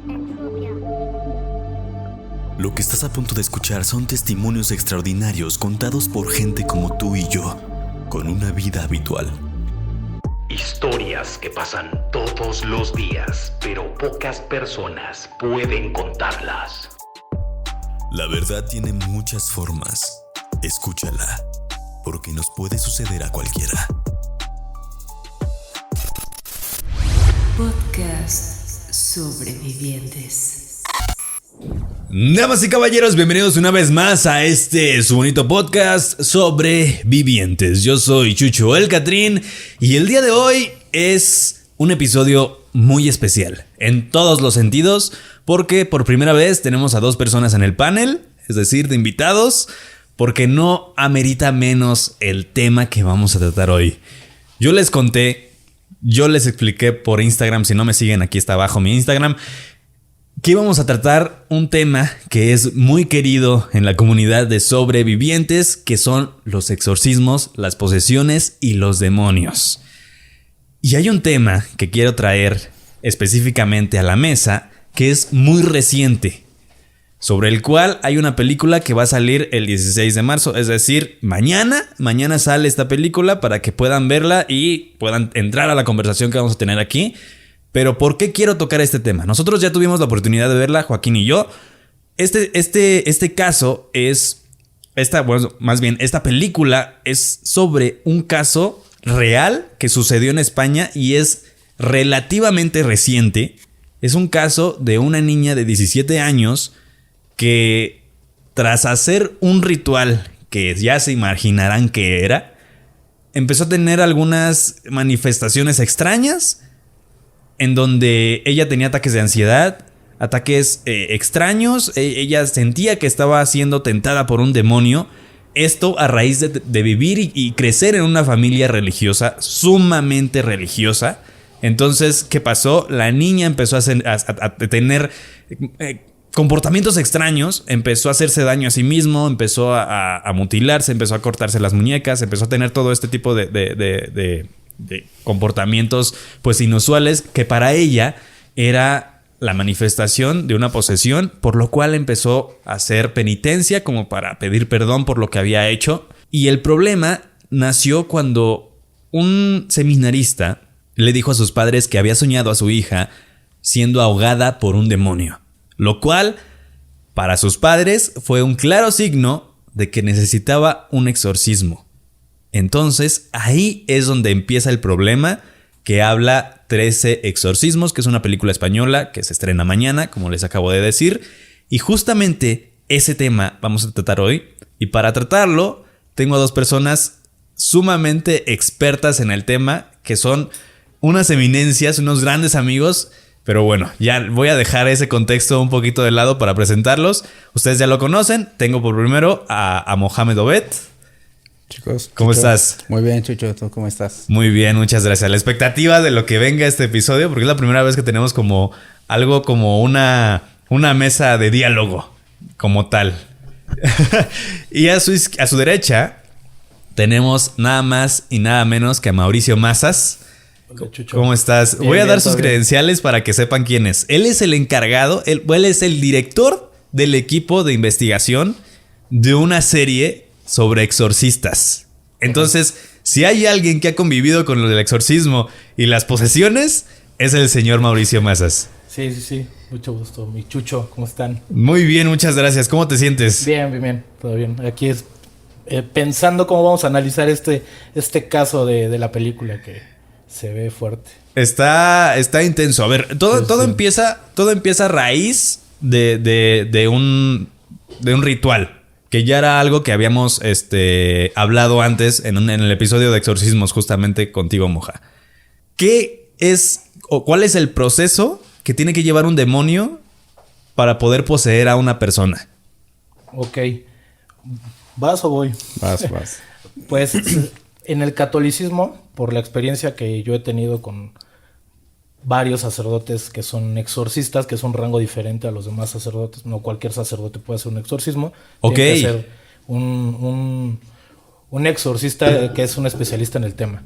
Entropia. Lo que estás a punto de escuchar son testimonios extraordinarios contados por gente como tú y yo, con una vida habitual. Historias que pasan todos los días, pero pocas personas pueden contarlas. La verdad tiene muchas formas. Escúchala, porque nos puede suceder a cualquiera. Podcast Sobrevivientes. Damas y caballeros, bienvenidos una vez más a su bonito podcast Sobrevivientes. Yo soy Chucho el Catrín y el día de hoy es un episodio muy especial en todos los sentidos, porque por primera vez tenemos a dos personas en el panel, es decir, de invitados, porque no amerita menos el tema que vamos a tratar hoy. Yo les expliqué por Instagram, si no me siguen aquí está abajo mi Instagram, que íbamos a tratar un tema que es muy querido en la comunidad de sobrevivientes, que son los exorcismos, las posesiones y los demonios. Y hay un tema que quiero traer específicamente a la mesa que es muy reciente, sobre el cual hay una película que va a salir el 16 de marzo, es decir, mañana sale esta película para que puedan verla y puedan entrar a la conversación que vamos a tener aquí. Pero ¿por qué quiero tocar este tema? Nosotros ya tuvimos la oportunidad de verla, Joaquín y yo. Este caso es... Esta película es sobre un caso real que sucedió en España y es relativamente reciente. Es un caso de una niña de 17 años que, tras hacer un ritual que ya se imaginarán qué era, empezó a tener algunas manifestaciones extrañas, en donde ella tenía ataques de ansiedad, ataques extraños. Ella sentía que estaba siendo tentada por un demonio. Esto a raíz de vivir y crecer en una familia religiosa, sumamente religiosa. Entonces, ¿qué pasó? La niña empezó a tener comportamientos extraños, empezó a hacerse daño a sí mismo, empezó a mutilarse, empezó a cortarse las muñecas, empezó a tener todo este tipo de comportamientos pues inusuales, que para ella era la manifestación de una posesión, por lo cual empezó a hacer penitencia como para pedir perdón por lo que había hecho. Y el problema nació cuando un seminarista le dijo a sus padres que había soñado a su hija siendo ahogada por un demonio, lo cual para sus padres fue un claro signo de que necesitaba un exorcismo. Entonces, ahí es donde empieza el problema, que habla 13 exorcismos, que es una película española que se estrena mañana, como les acabo de decir. Y justamente ese tema vamos a tratar hoy. Y para tratarlo, tengo a dos personas sumamente expertas en el tema, que son unas eminencias, unos grandes amigos. Pero bueno, ya voy a dejar ese contexto un poquito de lado para presentarlos. Ustedes ya lo conocen. Tengo por primero a Mohamed Obed. Chicos, ¿Cómo estás? Muy bien, Chucho, ¿tú cómo estás? Muy bien, muchas gracias. La expectativa de lo que venga este episodio, porque es la primera vez que tenemos como algo como una mesa de diálogo como tal. Y a su derecha tenemos nada más y nada menos que a Mauricio Mazas. Hola, Chucho. ¿Cómo estás? Bien, voy a dar sus bien. credenciales para que sepan quién es. Él es el encargado, él es el director del equipo de investigación de una serie sobre exorcistas. Entonces, si hay alguien que ha convivido con lo del exorcismo y las posesiones, es el señor Mauricio Mazas. Sí. Mucho gusto. Mi Chucho, ¿cómo están? Muy bien, muchas gracias. ¿Cómo te sientes? Bien. Todo bien. Aquí es pensando cómo vamos a analizar este caso de la película que se ve fuerte. Está intenso. A ver, todo empieza a raíz de un ritual, que ya era algo que habíamos hablado antes en el episodio de exorcismos justamente contigo, Moja. ¿Qué es o cuál es el proceso que tiene que llevar un demonio para poder poseer a una persona? Ok. ¿Vas o voy? Vas. Pues en el catolicismo, por la experiencia que yo he tenido con varios sacerdotes que son exorcistas, que es un rango diferente a los demás sacerdotes. No cualquier sacerdote puede hacer un exorcismo. Ok. Tiene que ser un exorcista que es un especialista en el tema.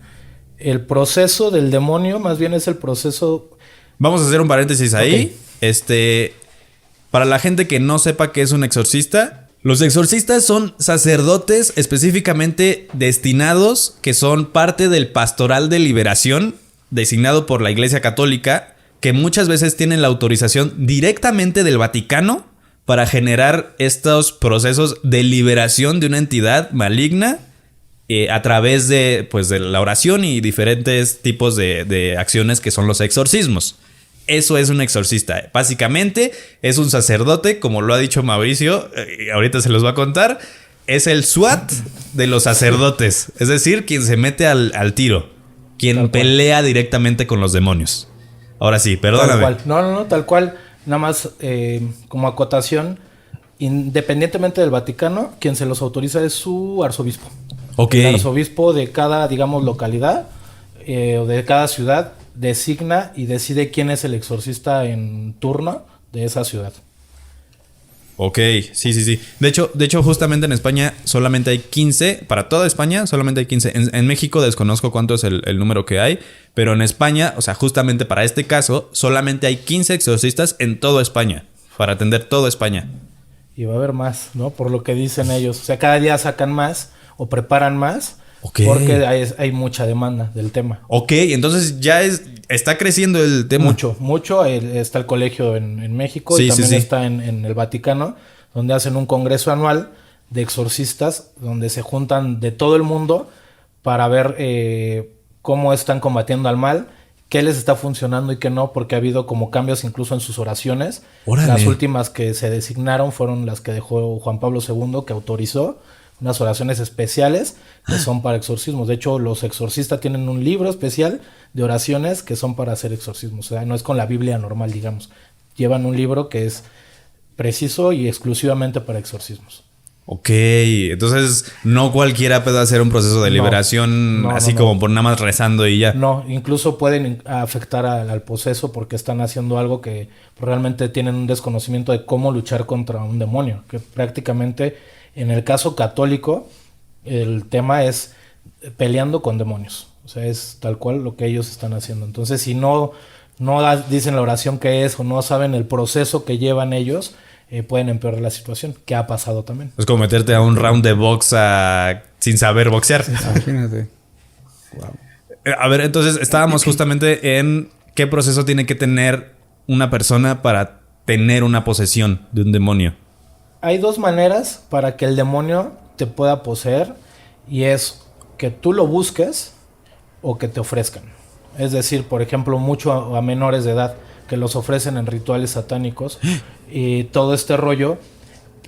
El proceso del demonio más bien es el proceso... Vamos a hacer un paréntesis ahí. Ok. Para la gente que no sepa qué es un exorcista, los exorcistas son sacerdotes específicamente destinados, que son parte del pastoral de liberación designado por la Iglesia Católica, que muchas veces tienen la autorización directamente del Vaticano para generar estos procesos de liberación de una entidad maligna a través de la oración y diferentes tipos de acciones que son los exorcismos. Eso es un exorcista. Básicamente es un sacerdote, como lo ha dicho Mauricio, ahorita se los va a contar. Es el SWAT de los sacerdotes. Es decir, quien se mete al tiro. Quien pelea directamente con los demonios. Ahora sí, perdóname. Tal cual. No, tal cual. Nada más como acotación, independientemente del Vaticano, quien se los autoriza es su arzobispo. Ok. El arzobispo de cada, digamos, localidad o de cada ciudad designa y decide quién es el exorcista en turno de esa ciudad. Ok, sí. De hecho, justamente en España solamente hay 15. Para toda España solamente hay 15. En México desconozco cuánto es el número que hay. Pero en España, o sea, justamente para este caso, solamente hay 15 exorcistas en toda España. Para atender toda España. Y va a haber más, ¿no? Por lo que dicen ellos. O sea, cada día sacan más o preparan más. Okay. Porque hay mucha demanda del tema. Ok, entonces ya está creciendo el tema. Mucho. Está el colegio en México y también está en el Vaticano, donde hacen un congreso anual de exorcistas, donde se juntan de todo el mundo para ver cómo están combatiendo al mal, qué les está funcionando y qué no, porque ha habido como cambios incluso en sus oraciones. ¡Órale! Las últimas que se designaron fueron las que dejó Juan Pablo II, que autorizó unas oraciones especiales que son para exorcismos. De hecho, los exorcistas tienen un libro especial de oraciones que son para hacer exorcismos. O sea, no es con la Biblia normal, digamos. Llevan un libro que es preciso y exclusivamente para exorcismos. Ok, entonces no cualquiera puede hacer un proceso de liberación como por nada más rezando y ya. No, incluso pueden afectar al poseso porque están haciendo algo que realmente tienen un desconocimiento de cómo luchar contra un demonio. Que prácticamente, en el caso católico, el tema es peleando con demonios. O sea, es tal cual lo que ellos están haciendo. Entonces, si no dicen la oración que es o no saben el proceso que llevan ellos, pueden empeorar la situación, que ha pasado también. Es como meterte a un round de box sin saber boxear. Imagínate. Wow. A ver, entonces estábamos justamente en qué proceso tiene que tener una persona para tener una posesión de un demonio. Hay dos maneras para que el demonio te pueda poseer, y es que tú lo busques o que te ofrezcan. Es decir, por ejemplo, mucho a menores de edad que los ofrecen en rituales satánicos y todo este rollo,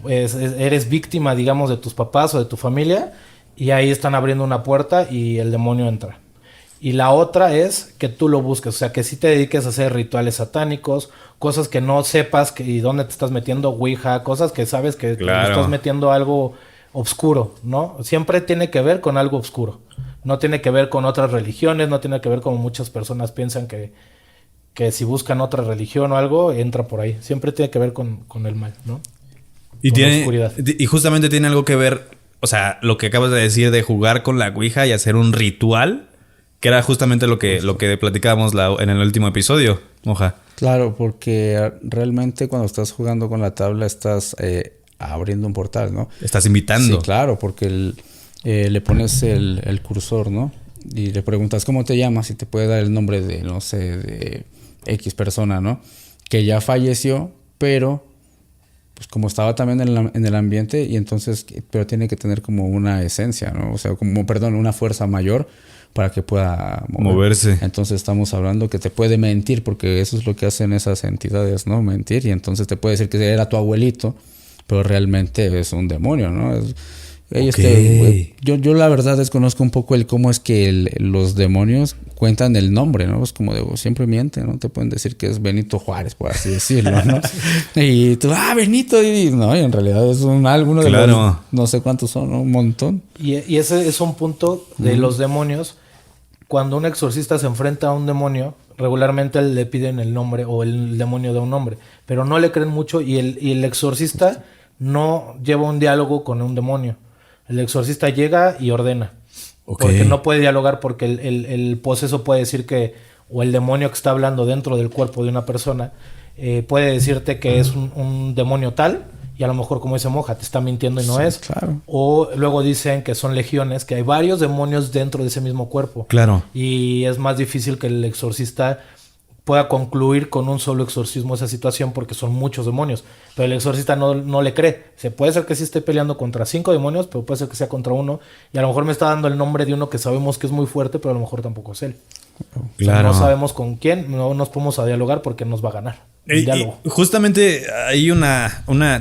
pues eres víctima, digamos, de tus papás o de tu familia, y ahí están abriendo una puerta y el demonio entra. Y la otra es que tú lo busques, o sea, que sí te dediques a hacer rituales satánicos, cosas que no sepas y dónde te estás metiendo, ouija, cosas que sabes que te estás metiendo algo obscuro, ¿no? Siempre tiene que ver con algo obscuro. No tiene que ver con otras religiones, no tiene que ver como muchas personas piensan que si buscan otra religión o algo, entra por ahí. Siempre tiene que ver con el mal, ¿no? Y con la oscuridad. Y justamente tiene algo que ver, o sea, lo que acabas de decir de jugar con la ouija y hacer un ritual, que era justamente lo que platicábamos en el último episodio, Moja. Claro, porque realmente cuando estás jugando con la tabla estás abriendo un portal, ¿no? Estás invitando. Sí, claro, porque le pones el cursor, ¿no? Y le preguntas cómo te llamas y te puede dar el nombre de, no sé, de X persona, ¿no? Que ya falleció, pero pues como estaba también en el ambiente, y entonces, pero tiene que tener como una esencia, ¿no? O sea, una fuerza mayor para que pueda moverse. Entonces estamos hablando que te puede mentir, porque eso es lo que hacen esas entidades, ¿no? Mentir, y entonces te puede decir que era tu abuelito, pero realmente es un demonio, ¿no? Yo la verdad desconozco un poco cómo es que los demonios cuentan el nombre, ¿no? Es como siempre mienten, ¿no? Te pueden decir que es Benito Juárez, por así decirlo, ¿no? Y tú, Benito, y no, y en realidad es alguno de los, no sé cuántos son, ¿no? Un montón. Y ese es un punto de los demonios. Cuando un exorcista se enfrenta a un demonio, regularmente le piden el nombre o el demonio da un nombre, pero no le creen mucho, y el exorcista no lleva un diálogo con un demonio. El exorcista llega y ordena. Okay. Porque no puede dialogar, porque el poseso puede decir que, o el demonio que está hablando dentro del cuerpo de una persona, puede decirte que es un demonio tal, y a lo mejor, como dice Moja, te está mintiendo y no es. Claro. O luego dicen que son legiones, que hay varios demonios dentro de ese mismo cuerpo. Claro. Y es más difícil que el exorcista pueda concluir con un solo exorcismo esa situación porque son muchos demonios. Pero el exorcista no le cree. Se puede ser que sí esté peleando contra 5 demonios, pero puede ser que sea contra uno. Y a lo mejor me está dando el nombre de uno que sabemos que es muy fuerte, pero a lo mejor tampoco es él. Claro. O sea, no sabemos con quién, no nos podemos a dialogar porque nos va a ganar. Y justamente hay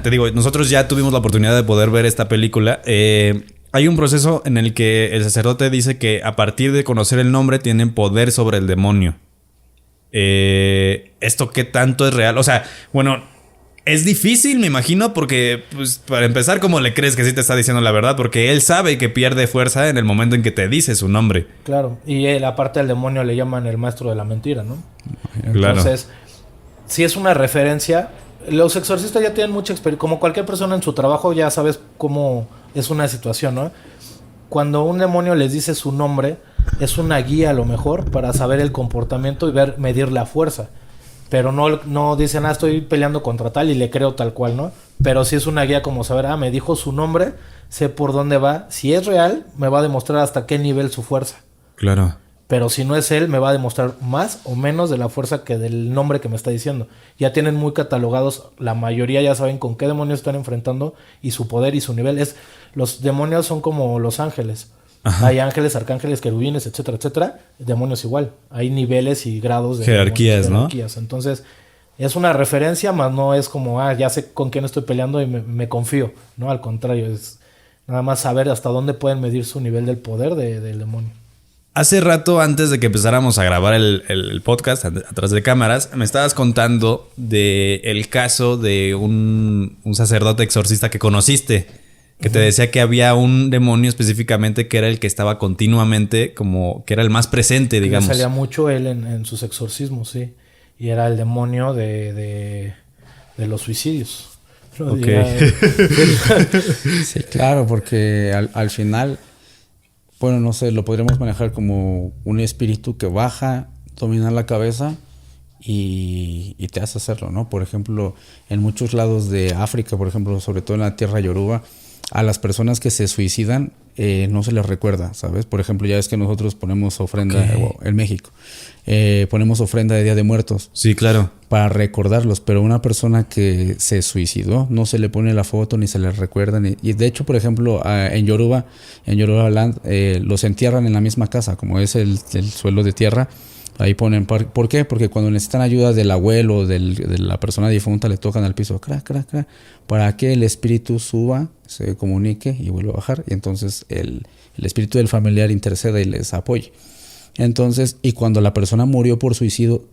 te digo, nosotros ya tuvimos la oportunidad de poder ver esta película. Hay un proceso en el que el sacerdote dice que a partir de conocer el nombre tienen poder sobre el demonio. ¿Esto qué tanto es real? O sea, bueno, es difícil, me imagino, porque pues, para empezar, ¿cómo le crees que sí te está diciendo la verdad? Porque él sabe que pierde fuerza en el momento en que te dice su nombre. Claro, y él, aparte del demonio, le llaman el maestro de la mentira, ¿no? Claro. Entonces, si es una referencia, los exorcistas ya tienen mucha experiencia. Como cualquier persona en su trabajo, ya sabes cómo es una situación, ¿no? Cuando un demonio les dice su nombre, es una guía a lo mejor para saber el comportamiento y medir la fuerza. Pero no dicen, estoy peleando contra tal y le creo tal cual, ¿no? Pero sí es una guía como saber, me dijo su nombre, sé por dónde va. Si es real, me va a demostrar hasta qué nivel su fuerza. Claro. Pero si no es él, me va a demostrar más o menos de la fuerza que del nombre que me está diciendo. Ya tienen muy catalogados, la mayoría ya saben con qué demonios están enfrentando y su poder y su nivel. Los demonios son como los ángeles. Ajá. Hay ángeles, arcángeles, querubines, etcétera, etcétera. Demonios igual. Hay niveles y grados de jerarquías, demonios, jerarquías, ¿no? Entonces, es una referencia, más no es como, ya sé con quién estoy peleando y me confío. No, al contrario, es nada más saber hasta dónde pueden medir su nivel del poder del demonio. Hace rato, antes de que empezáramos a grabar el podcast, atrás de cámaras, me estabas contando del caso de un sacerdote exorcista que conociste, que te decía que había un demonio específicamente que era el que estaba continuamente, como que era el más presente, digamos. Salía mucho él en sus exorcismos, sí. Y era el demonio de los suicidios. Okay. Sí, claro, porque al final... Bueno, no sé, lo podríamos manejar como un espíritu que baja, domina la cabeza y te hace hacerlo, ¿no? Por ejemplo, en muchos lados de África, por ejemplo, sobre todo en la tierra yoruba, a las personas que se suicidan no se les recuerda, ¿sabes? Por ejemplo, ya ves que nosotros ponemos ofrenda en México. Ponemos ofrenda de Día de Muertos. Sí, claro. Para recordarlos, pero una persona que se suicidó no se le pone la foto ni se le recuerda. Y de hecho, por ejemplo, en Yoruba Land, los entierran en la misma casa, como es el suelo de tierra. Ahí ponen, ¿por qué? Porque cuando necesitan ayuda del abuelo, de la persona difunta, le tocan al piso, cra, cra, cra, para que el espíritu suba, se comunique y vuelva a bajar. Y entonces el espíritu del familiar interceda y les apoye. Entonces, y cuando la persona murió por suicidio,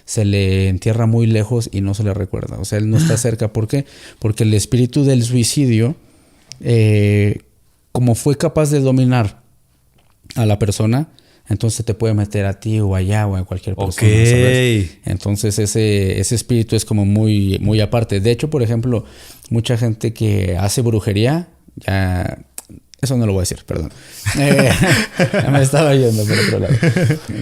se le entierra muy lejos y no se le recuerda. O sea, él no está cerca. ¿Por qué? Porque el espíritu del suicidio, como fue capaz de dominar a la persona, entonces te puede meter a ti o allá o a cualquier persona. ¿Sabes? Entonces ese espíritu es como muy, muy aparte. De hecho, por ejemplo, mucha gente que hace brujería, ya... Eso no lo voy a decir, perdón. Me estaba yendo por otro lado.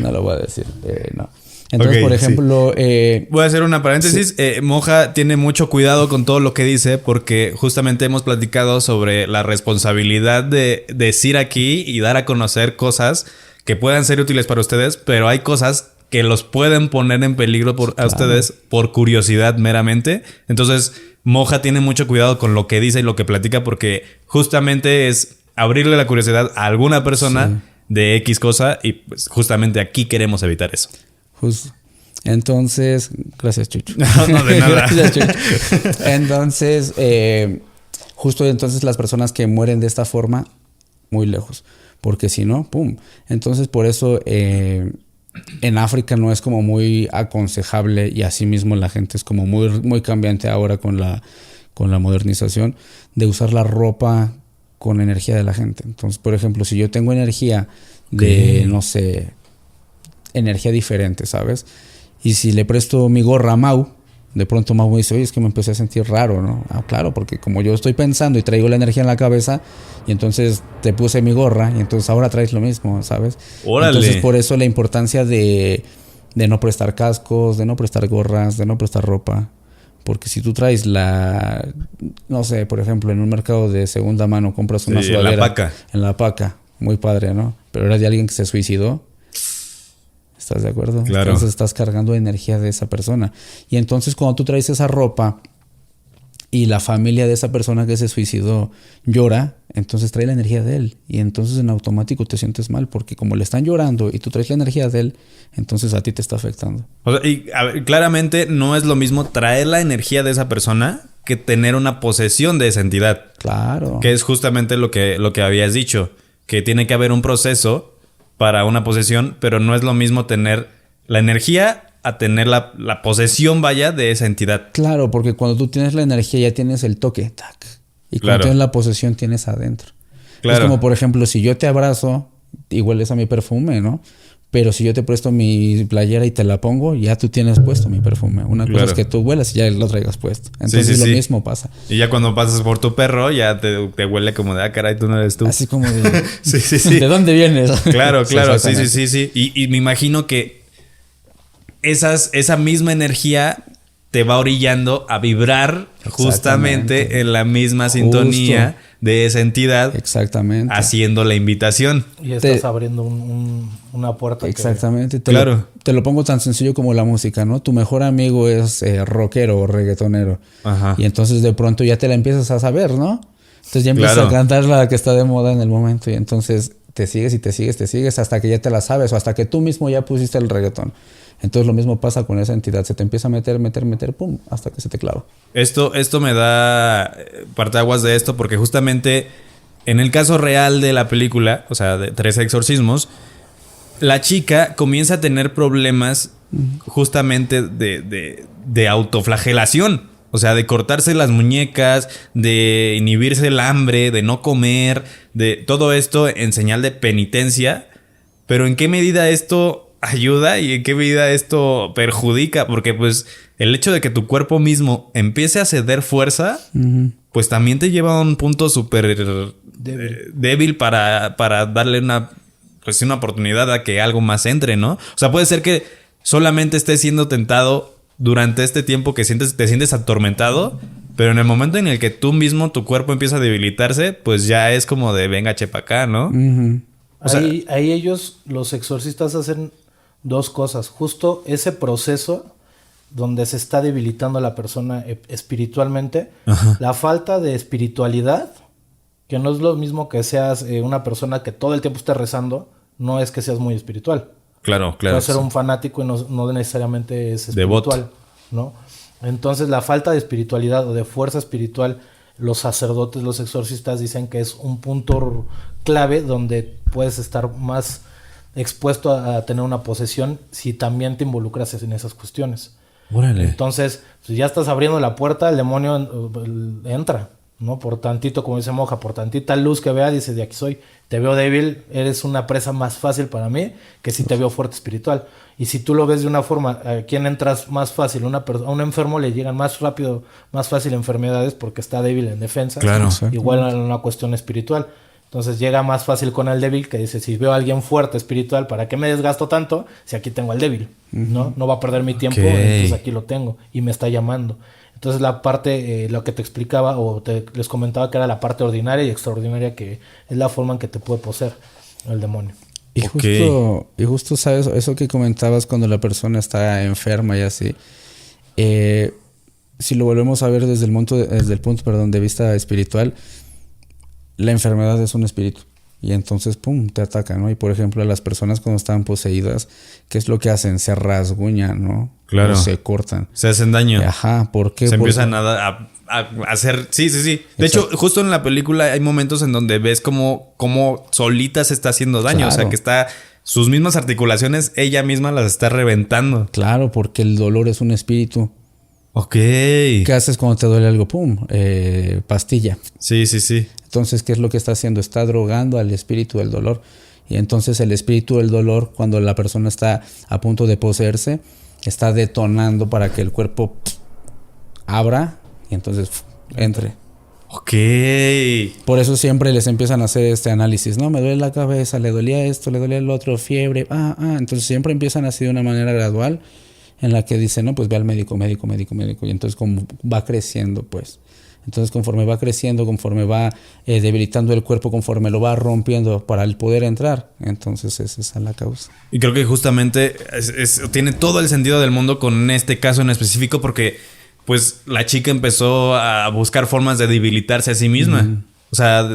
No lo voy a decir, no. Entonces, por ejemplo... Sí. Voy a hacer una paréntesis. Sí. Moja tiene mucho cuidado con todo lo que dice porque justamente hemos platicado sobre la responsabilidad de decir aquí y dar a conocer cosas que puedan ser útiles para ustedes, pero hay cosas que los pueden poner en peligro a ustedes por curiosidad meramente. Entonces, Moja tiene mucho cuidado con lo que dice y lo que platica porque justamente es abrirle la curiosidad a alguna persona de X cosa y pues justamente aquí queremos evitar eso. Entonces, gracias, Chucho. No, de nada. Gracias, Chucho. Entonces, justo entonces las personas que mueren de esta forma, muy lejos. Porque si no, ¡pum! Entonces, por eso en África no es como muy aconsejable y asimismo la gente es como muy, muy cambiante ahora con la modernización de usar la ropa con energía de la gente. Entonces, por ejemplo, si yo tengo energía de, no sé, energía diferente, ¿sabes? Y si le presto mi gorra a Mau, de pronto Mau me dice, oye, es que me empecé a sentir raro, ¿no? Claro, porque como yo estoy pensando y traigo la energía en la cabeza, y entonces te puse mi gorra, y entonces ahora traes lo mismo, ¿sabes? ¡Órale! Entonces, por eso la importancia de de no prestar cascos, de no prestar gorras, de no prestar ropa. Porque si tú traes no sé, por ejemplo, en un mercado de segunda mano compras una sudadera. En la paca. En la paca. Muy padre, ¿no? Pero era de alguien que se suicidó. ¿Estás de acuerdo? Claro. Entonces estás cargando energía de esa persona. Y entonces cuando tú traes esa ropa y la familia de esa persona que se suicidó llora, entonces trae la energía de él. Y entonces en automático te sientes mal, porque como le están llorando y tú traes la energía de él, entonces a ti te está afectando. O sea, y a ver, claramente no es lo mismo traer la energía de esa persona que tener una posesión de esa entidad. Claro. Que es justamente lo que habías dicho. Que tiene que haber un proceso para una posesión, pero no es lo mismo tener la energía a tener la posesión, vaya, de esa entidad. Claro, porque cuando tú tienes la energía ya tienes el toque, tac. Y cuando Claro. tienes la posesión tienes adentro. Claro. Es como, por ejemplo, si yo te abrazo y hueles a mi perfume, ¿no? Pero si yo te presto mi playera y te la pongo, ya tú tienes puesto mi perfume. Una cosa Claro. es que tú huelas y ya lo traigas puesto. Entonces Sí, sí, lo sí. mismo pasa. Y ya cuando pasas por tu perro, ya te huele como de, caray, tú no eres tú. Así como de... Sí, sí, sí. ¿De dónde vienes? Claro, claro, sí, sí, exactamente. sí, sí. Y me imagino que esa misma energía te va orillando a vibrar justamente Exactamente. en la misma sintonía de esa entidad, Exactamente. haciendo la invitación. Y estás abriendo una puerta. Exactamente. Claro. Te lo pongo tan sencillo como la música, ¿no? Tu mejor amigo es rockero o reggaetonero. Ajá. Y entonces de pronto ya te la empiezas a saber, ¿no? Entonces ya empiezas Claro. a cantar la que está de moda en el momento. Y entonces te sigues y te sigues, te sigues hasta que ya te la sabes o hasta que tú mismo ya pusiste el reggaetón. Entonces lo mismo pasa con esa entidad. Se te empieza a meter, pum, hasta que se te clava. Esto me da parteaguas de esto porque justamente en el caso real de la película, o sea, de 13 exorcismos, la chica comienza a tener problemas justamente de autoflagelación. O sea, de cortarse las muñecas, de inhibirse el hambre, de no comer, de todo esto en señal de penitencia. Pero ¿en qué medida esto ayuda y en qué medida esto perjudica? Porque pues el hecho de que tu cuerpo mismo empiece a ceder fuerza, pues también te lleva a un punto súper débil para darle una oportunidad a que algo más entre, ¿no? O sea, puede ser que solamente estés siendo tentado durante este tiempo que te sientes atormentado, pero en el momento en el que tú mismo, tu cuerpo empieza a debilitarse, pues ya es como de venga, chepa acá, ¿no? O sea, ahí ellos, los exorcistas, hacen dos cosas. Justo ese proceso donde se está debilitando la persona espiritualmente. Ajá. La falta de espiritualidad, que no es lo mismo que seas una persona que todo el tiempo esté rezando, no es que seas muy espiritual. claro. Puedes ser Sí. un fanático y no necesariamente es Devoto. espiritual, ¿no? Entonces la falta de espiritualidad o de fuerza espiritual, los sacerdotes, los exorcistas dicen que es un punto clave donde puedes estar más expuesto a tener una posesión si también te involucras en esas cuestiones. Órale. Entonces, si ya estás abriendo la puerta, el demonio entra, ¿no? Por tantito, como dice Monja, por tantita luz que vea, dice, de aquí soy. Te veo débil, eres una presa más fácil para mí que si te veo fuerte espiritual. Y si tú lo ves de una forma, ¿a quién entras más fácil? A un enfermo le llegan más rápido, más fácil enfermedades porque está débil en defensa. Claro. Igual en una cuestión espiritual. Entonces llega más fácil con el débil, que dice, si veo a alguien fuerte espiritual, ¿para qué me desgasto tanto si aquí tengo al débil? ¿No? No va a perder mi tiempo, Ok. entonces aquí lo tengo y me está llamando. Entonces la parte, lo que te explicaba o les comentaba que era la parte ordinaria y extraordinaria, que es la forma en que te puede poseer el demonio. Y justo, ¿sabes? Eso que comentabas cuando la persona está enferma y así. Si lo volvemos a ver desde el punto de vista espiritual, la enfermedad es un espíritu. Y entonces, pum, te ataca, ¿no? Y por ejemplo, las personas cuando están poseídas, ¿qué es lo que hacen? Se rasguñan, ¿no? Claro. O se cortan. Se hacen daño. Ajá, ¿por qué? Se Porque- empiezan a hacer... Sí. De hecho, justo en la película hay momentos en donde ves cómo solita se está haciendo daño. Claro. O sea, que está... Sus mismas articulaciones, ella misma las está reventando. Claro, porque el dolor es un espíritu. Ok. ¿Qué haces cuando te duele algo? Pum, pastilla. Sí. Entonces, ¿qué es lo que está haciendo? Está drogando al espíritu del dolor. Y entonces el espíritu del dolor, cuando la persona está a punto de poseerse, está detonando para que el cuerpo abra y entonces entre. Ok. Por eso siempre les empiezan a hacer este análisis, ¿no? Me duele la cabeza, le dolía esto, le dolía el otro, fiebre. Entonces siempre empiezan así de una manera gradual en la que dicen, no, pues ve al médico. Y entonces como va creciendo, pues. Entonces conforme va creciendo, conforme va debilitando el cuerpo, conforme lo va rompiendo para el poder entrar, entonces esa es la causa. Y creo que justamente tiene todo el sentido del mundo con este caso en específico porque pues la chica empezó a buscar formas de debilitarse a sí misma. O sea,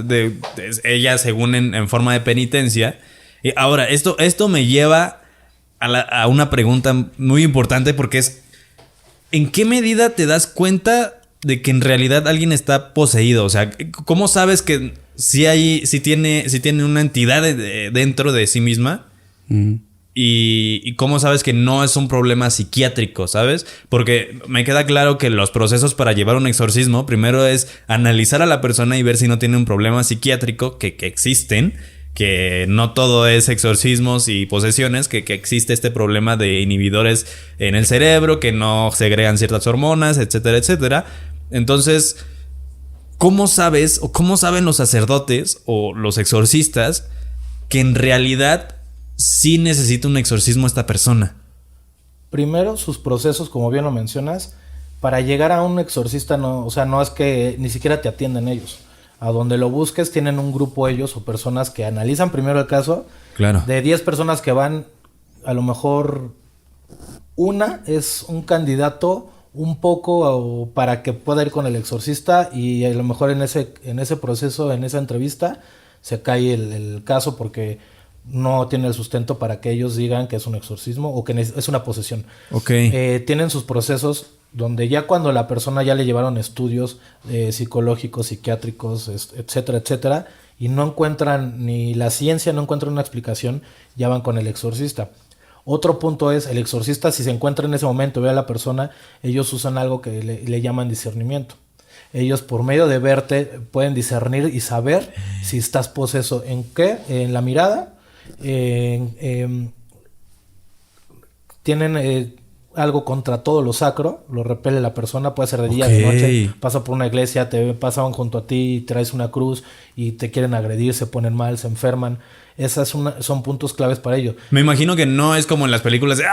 ella según en forma de penitencia. Y ahora, esto me lleva a una pregunta muy importante porque es ¿en qué medida te das cuenta de que en realidad alguien está poseído? O sea, ¿cómo sabes que si tiene una entidad dentro de sí misma? Y cómo sabes que no es un problema psiquiátrico, ¿sabes? Porque me queda claro que los procesos para llevar un exorcismo, primero es analizar a la persona y ver si no tiene un problema psiquiátrico, que existen, que no todo es exorcismos y posesiones, que existe este problema de inhibidores en el cerebro, que no segregan ciertas hormonas, etcétera, etcétera. Entonces, ¿cómo sabes o cómo saben los sacerdotes o los exorcistas que en realidad sí necesita un exorcismo esta persona? Primero, sus procesos, como bien lo mencionas, para llegar a un exorcista no es que ni siquiera te atienden ellos. A donde lo busques tienen un grupo ellos o personas que analizan primero el caso. Claro. De 10 personas que van, a lo mejor una es un candidato un poco para que pueda ir con el exorcista y a lo mejor en ese proceso, en esa entrevista, se cae el caso porque no tiene el sustento para que ellos digan que es un exorcismo o que es una posesión. Ok. Tienen sus procesos donde ya cuando la persona ya le llevaron estudios psicológicos, psiquiátricos, etcétera, etcétera, y no encuentran, ni la ciencia no encuentra una explicación, ya van con el exorcista. Otro punto es, el exorcista, si se encuentra en ese momento, ve a la persona, ellos usan algo que le llaman discernimiento. Ellos por medio de verte pueden discernir y saber si estás poseso. ¿En qué? En la mirada. Tienen algo contra todo lo sacro, lo repele la persona, puede ser de día, de noche, pasa por una iglesia, pasaban junto a ti y traes una cruz y te quieren agredir, se ponen mal, se enferman. Esas son puntos claves para ello. Me imagino que no es como en las películas de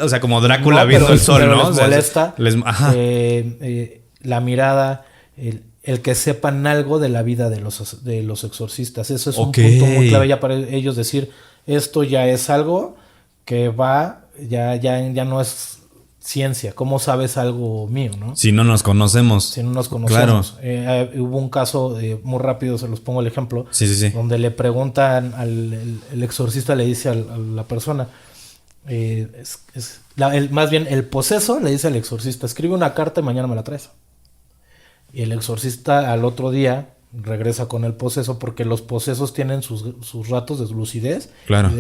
o sea, como Drácula viendo el sol, ¿no? Les molesta la mirada, el que sepan algo de la vida de los exorcistas. Eso es un punto muy clave ya para ellos decir, esto ya es algo que va, ya no es ciencia. ¿Cómo sabes algo mío, no? Si no nos conocemos. Claro. Hubo un caso muy rápido, se los pongo el ejemplo. Sí. Donde le preguntan el exorcista, le dice a la persona, más bien el poseso le dice al exorcista, escribe una carta y mañana me la traes. Y el exorcista al otro día regresa con el poseso, porque los posesos tienen sus ratos de lucidez. Claro.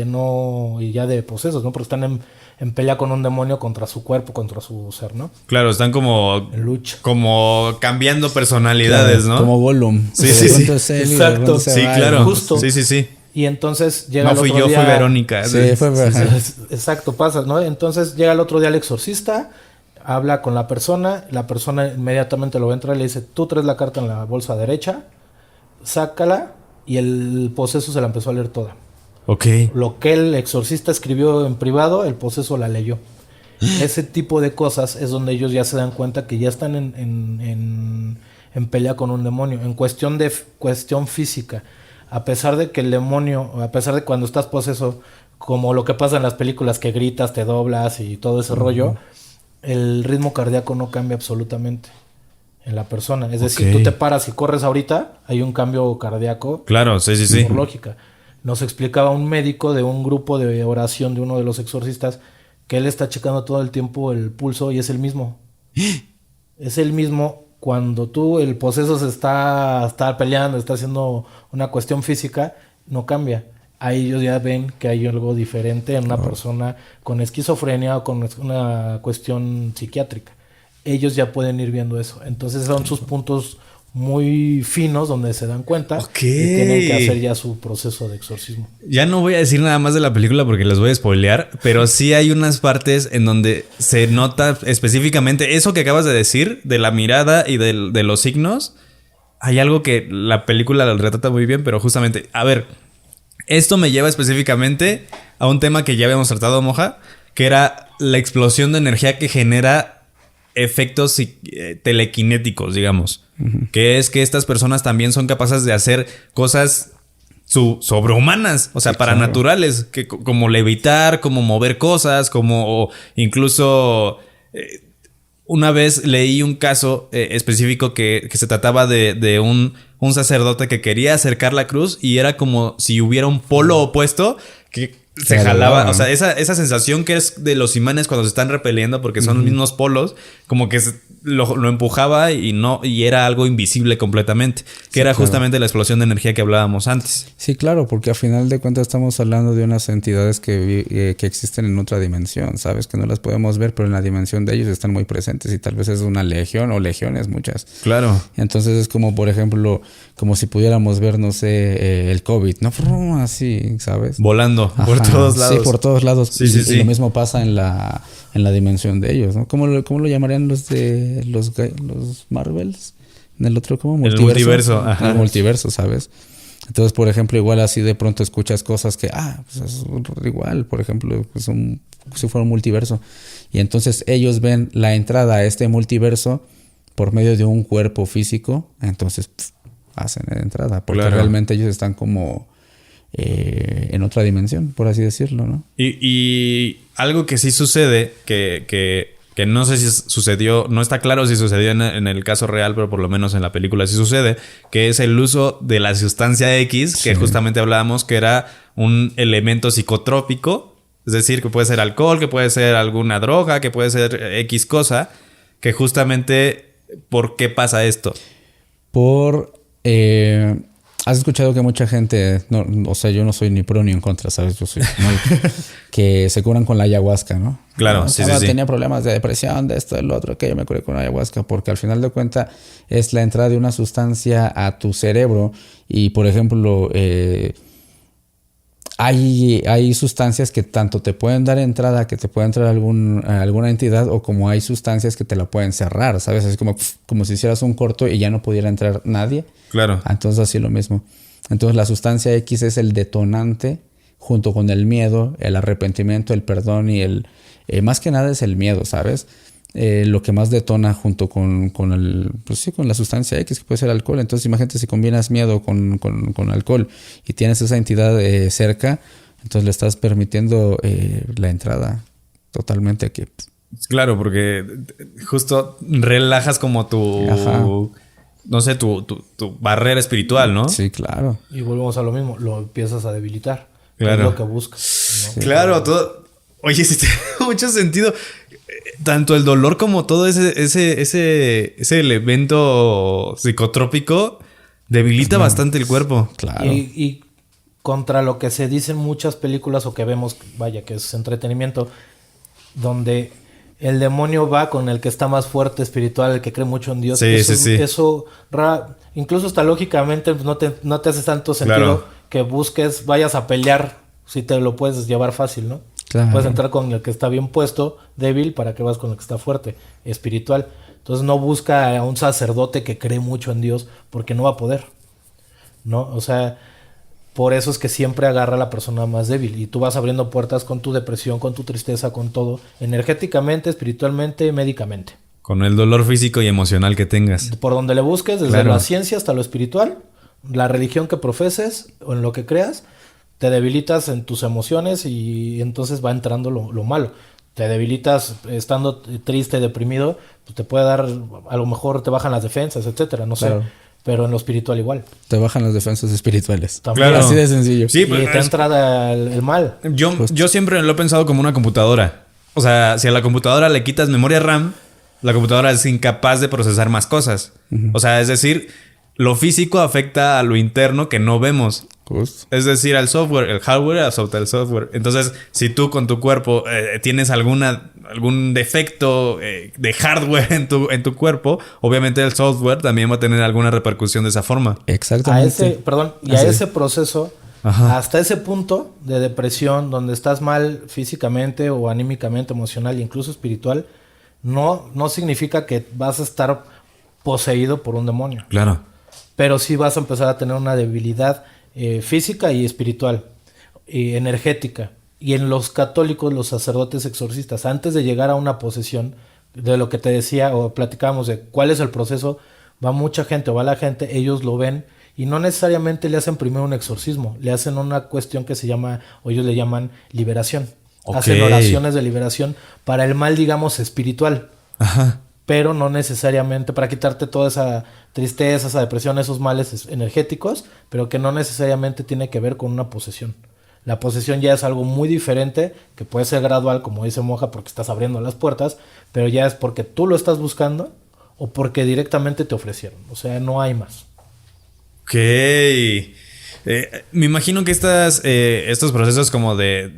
Y ya de posesos, ¿no? Porque están en pelea con un demonio contra su cuerpo, contra su ser, ¿no? Claro, están como en lucha, como cambiando personalidades, claro, ¿no? Como Gollum. Sí. Exacto. Sí, claro. Justo. Sí. Y entonces llega el otro día. No fui yo, fue Verónica. Sí, fue Verónica. Exacto, pasa, ¿no? Entonces llega el otro día el exorcista, habla con la persona inmediatamente lo va a entrar y le dice, tú traes la carta en la bolsa derecha, sácala, y el poseso se la empezó a leer toda. Ok. Lo que el exorcista escribió en privado, el poseso la leyó. Ese tipo de cosas es donde ellos ya se dan cuenta que ya están en pelea con un demonio, en cuestión física. A pesar de que el demonio, a pesar de cuando estás poseso, como lo que pasa en las películas, que gritas, te doblas y todo ese rollo, el ritmo cardíaco no cambia absolutamente en la persona. Es decir, tú te paras y corres ahorita, hay un cambio cardíaco. Claro, sí. Por lógica. Nos explicaba un médico de un grupo de oración de uno de los exorcistas que él está checando todo el tiempo el pulso y es el mismo. Es el mismo cuando el poseso se está peleando, está haciendo una cuestión física, no cambia. Ahí ellos ya ven que hay algo diferente en una persona con esquizofrenia o con una cuestión psiquiátrica. Ellos ya pueden ir viendo eso. Entonces son sus puntos muy finos donde se dan cuenta que tienen que hacer ya su proceso de exorcismo. Ya no voy a decir nada más de la película porque les voy a spoilear, pero sí hay unas partes en donde se nota específicamente eso que acabas de decir, de la mirada y de los signos. hay algo que la película lo retrata muy bien, pero justamente, a ver, esto me lleva específicamente a un tema que ya habíamos tratado, Moja, que era la explosión de energía que genera efectos telequinéticos, digamos. Que es que estas personas también son capaces de hacer cosas sobrehumanas, o sea, Sí, paranaturales, que, como levitar, como mover cosas, como incluso... una vez leí un caso específico que se trataba de un sacerdote que quería acercar la cruz y era como si hubiera un polo opuesto que se jalaba. O sea, esa sensación que es de los imanes cuando se están repeliendo porque son los mismos polos, como que lo empujaba y era algo invisible completamente. Que era justamente la explosión de energía que hablábamos antes. Sí, claro, porque a final de cuentas estamos hablando de unas entidades que existen en otra dimensión, ¿sabes? Que no las podemos ver, pero en la dimensión de ellos están muy presentes y tal vez es una legión o legiones muchas. Claro. Entonces es como, por ejemplo, como si pudiéramos ver, no sé, el COVID, ¿no? Así, ¿sabes? Volando por Ajá, todos lados. Sí, por todos lados. Sí, Y lo mismo pasa en la dimensión de ellos, ¿no? ¿Cómo lo llamarían los de los Marvels? En el otro, ¿cómo? El multiverso. Ajá. El multiverso, ¿sabes? Entonces, por ejemplo, igual así de pronto escuchas cosas que, pues es igual, por ejemplo, pues si fuera un multiverso. Y entonces ellos ven la entrada a este multiverso por medio de un cuerpo físico, entonces hacen la entrada, porque realmente ellos están como en otra dimensión, por así decirlo, ¿no? Y algo que sí sucede, que no sé si sucedió, no está claro si sucedió en el caso real, pero por lo menos en la película sí sucede, que es el uso de la sustancia X, que justamente hablábamos que era un elemento psicotrópico, es decir, que puede ser alcohol, que puede ser alguna droga, que puede ser X cosa, que justamente, ¿por qué pasa esto? Has escuchado que mucha gente, o sea, yo no soy ni pro ni en contra, ¿sabes? Yo soy muy... que se curan con la ayahuasca, ¿no? Claro, ¿no? sí. Tenía problemas de depresión, de esto, de lo otro, que yo me curé con la ayahuasca, porque al final de cuentas es la entrada de una sustancia a tu cerebro y, por ejemplo, hay sustancias que tanto te pueden dar entrada, que te puede entrar alguna entidad, o como hay sustancias que te la pueden cerrar, ¿sabes? Es como si hicieras un corto y ya no pudiera entrar nadie. Claro. Entonces así lo mismo. Entonces la sustancia X es el detonante junto con el miedo, el arrepentimiento, el perdón y más que nada es el miedo, ¿sabes? Lo que más detona junto con la sustancia X, que puede ser alcohol. Entonces imagínate si combinas miedo con alcohol y tienes esa entidad cerca, entonces le estás permitiendo la entrada totalmente aquí. Claro, porque justo relajas como tu... Ajá. No sé, tu barrera espiritual, ¿no? Sí, claro. Y volvemos a lo mismo, lo empiezas a debilitar. Claro. Es lo que buscas, ¿no? Sí. Claro, todo... Oye, sí tiene mucho sentido. Tanto el dolor como todo ese elemento psicotrópico debilita bastante el cuerpo. Claro. Y contra lo que se dice en muchas películas o que vemos, vaya, que es entretenimiento, donde el demonio va con el que está más fuerte espiritual, el que cree mucho en Dios. Sí, eso incluso hasta lógicamente no te hace tanto sentido que vayas a pelear si te lo puedes llevar fácil, ¿no? Claro. Puedes entrar con el que está bien puesto, débil, para que vas con el que está fuerte, espiritual. Entonces no busca a un sacerdote que cree mucho en Dios porque no va a poder, ¿no? O sea, por eso es que siempre agarra a la persona más débil y tú vas abriendo puertas con tu depresión, con tu tristeza, con todo, energéticamente, espiritualmente, médicamente. Con el dolor físico y emocional que tengas. Por donde le busques, desde la ciencia hasta lo espiritual, la religión que profeses o en lo que creas, te debilitas en tus emociones y entonces va entrando lo malo. Te debilitas estando triste, deprimido, pues te puede dar, a lo mejor te bajan las defensas, etcétera, no sé. Pero en lo espiritual igual. Te bajan las defensas espirituales. También. Claro. Así de sencillo. Sí, y te entra el mal. Yo siempre lo he pensado como una computadora. O sea, si a la computadora le quitas memoria RAM, la computadora es incapaz de procesar más cosas. O sea, es decir, lo físico afecta a lo interno que no vemos. Justo. Es decir, al software, el hardware afecta al software. Entonces, si tú con tu cuerpo tienes algún defecto de hardware en tu cuerpo, obviamente el software también va a tener alguna repercusión de esa forma. Exactamente. A ese proceso, hasta ese punto de depresión, donde estás mal físicamente o anímicamente, emocional e incluso espiritual, no significa que vas a estar poseído por un demonio. Claro. pero sí vas a empezar a tener una debilidad física y espiritual, y energética. Y en los católicos, los sacerdotes exorcistas, antes de llegar a una posesión, de lo que te decía o platicábamos de cuál es el proceso, va mucha gente o va la gente, ellos lo ven y no necesariamente le hacen primero un exorcismo, le hacen una cuestión que se llama, o ellos le llaman liberación. Ok. Hacen oraciones de liberación para el mal, digamos, espiritual. Ajá. Pero no necesariamente para quitarte toda esa tristeza, esa depresión, esos males energéticos, pero que no necesariamente tiene que ver con una posesión. La posesión ya es algo muy diferente, que puede ser gradual, como dice Moja, porque estás abriendo las puertas, pero ya es porque tú lo estás buscando o porque directamente te ofrecieron. O sea, no hay más. Ok. Me imagino que estos procesos como de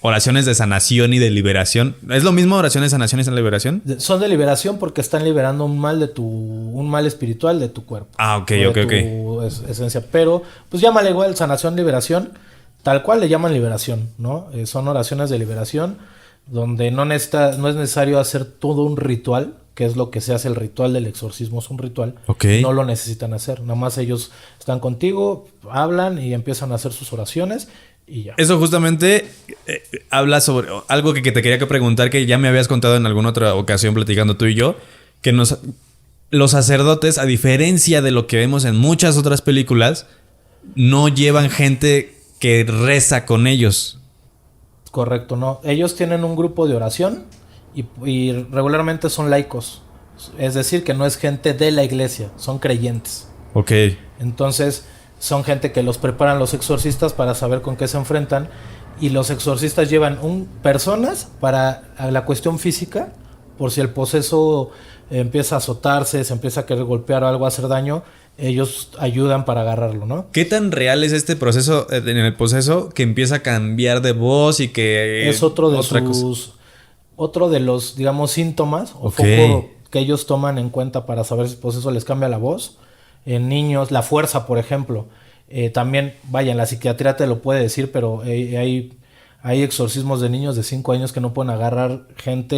oraciones de sanación y de liberación. ¿Es lo mismo oraciones de sanación y de liberación? Son de liberación porque están liberando un mal espiritual de tu cuerpo. Ah, ok, o ok, de ok. tu esencia. Pero, pues llámale igual sanación, liberación. Tal cual le llaman liberación, ¿no? Son oraciones de liberación donde no es necesario hacer todo un ritual, que es lo que se hace. El ritual del exorcismo es un ritual. Ok. No lo necesitan hacer. Nada más ellos están contigo, hablan y empiezan a hacer sus oraciones y ya. Eso justamente habla sobre algo que te quería preguntar, que ya me habías contado en alguna otra ocasión platicando tú y yo, que los sacerdotes, a diferencia de lo que vemos en muchas otras películas, no llevan gente que reza con ellos. Correcto, no. Ellos tienen un grupo de oración y regularmente son laicos. Es decir, que no es gente de la iglesia, son creyentes. Ok. Entonces, son gente que los preparan los exorcistas para saber con qué se enfrentan. Y los exorcistas llevan personas para la cuestión física, por si el poseso empieza a azotarse, se empieza a querer golpear o algo, a hacer daño, ellos ayudan para agarrarlo, ¿no? ¿Qué tan real es este proceso en el proceso que empieza a cambiar de voz y que Es otro de los, digamos, síntomas o Ok. foco que ellos toman en cuenta para saber si el poseso les cambia la voz. En niños, la fuerza, por ejemplo. También, vaya, en la psiquiatría te lo puede decir, pero hay exorcismos de niños de 5 años que no pueden agarrar gente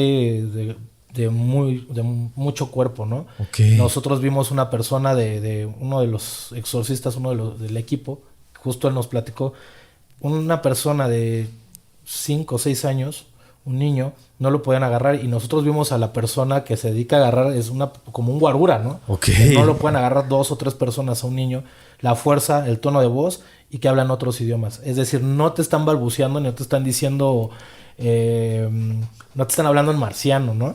de mucho cuerpo, ¿no? Ok. Nosotros vimos una persona de uno de los exorcistas, del equipo, justo él nos platicó, una persona de 5 o 6 años, un niño, no lo podían agarrar y nosotros vimos a la persona que se dedica a agarrar, como un guarura, ¿no? Ok. Que no lo pueden agarrar 2 o 3 personas a un niño, la fuerza, el tono de voz y que hablan otros idiomas. Es decir, no te están balbuceando, ni te están diciendo, no te están hablando en marciano, ¿no?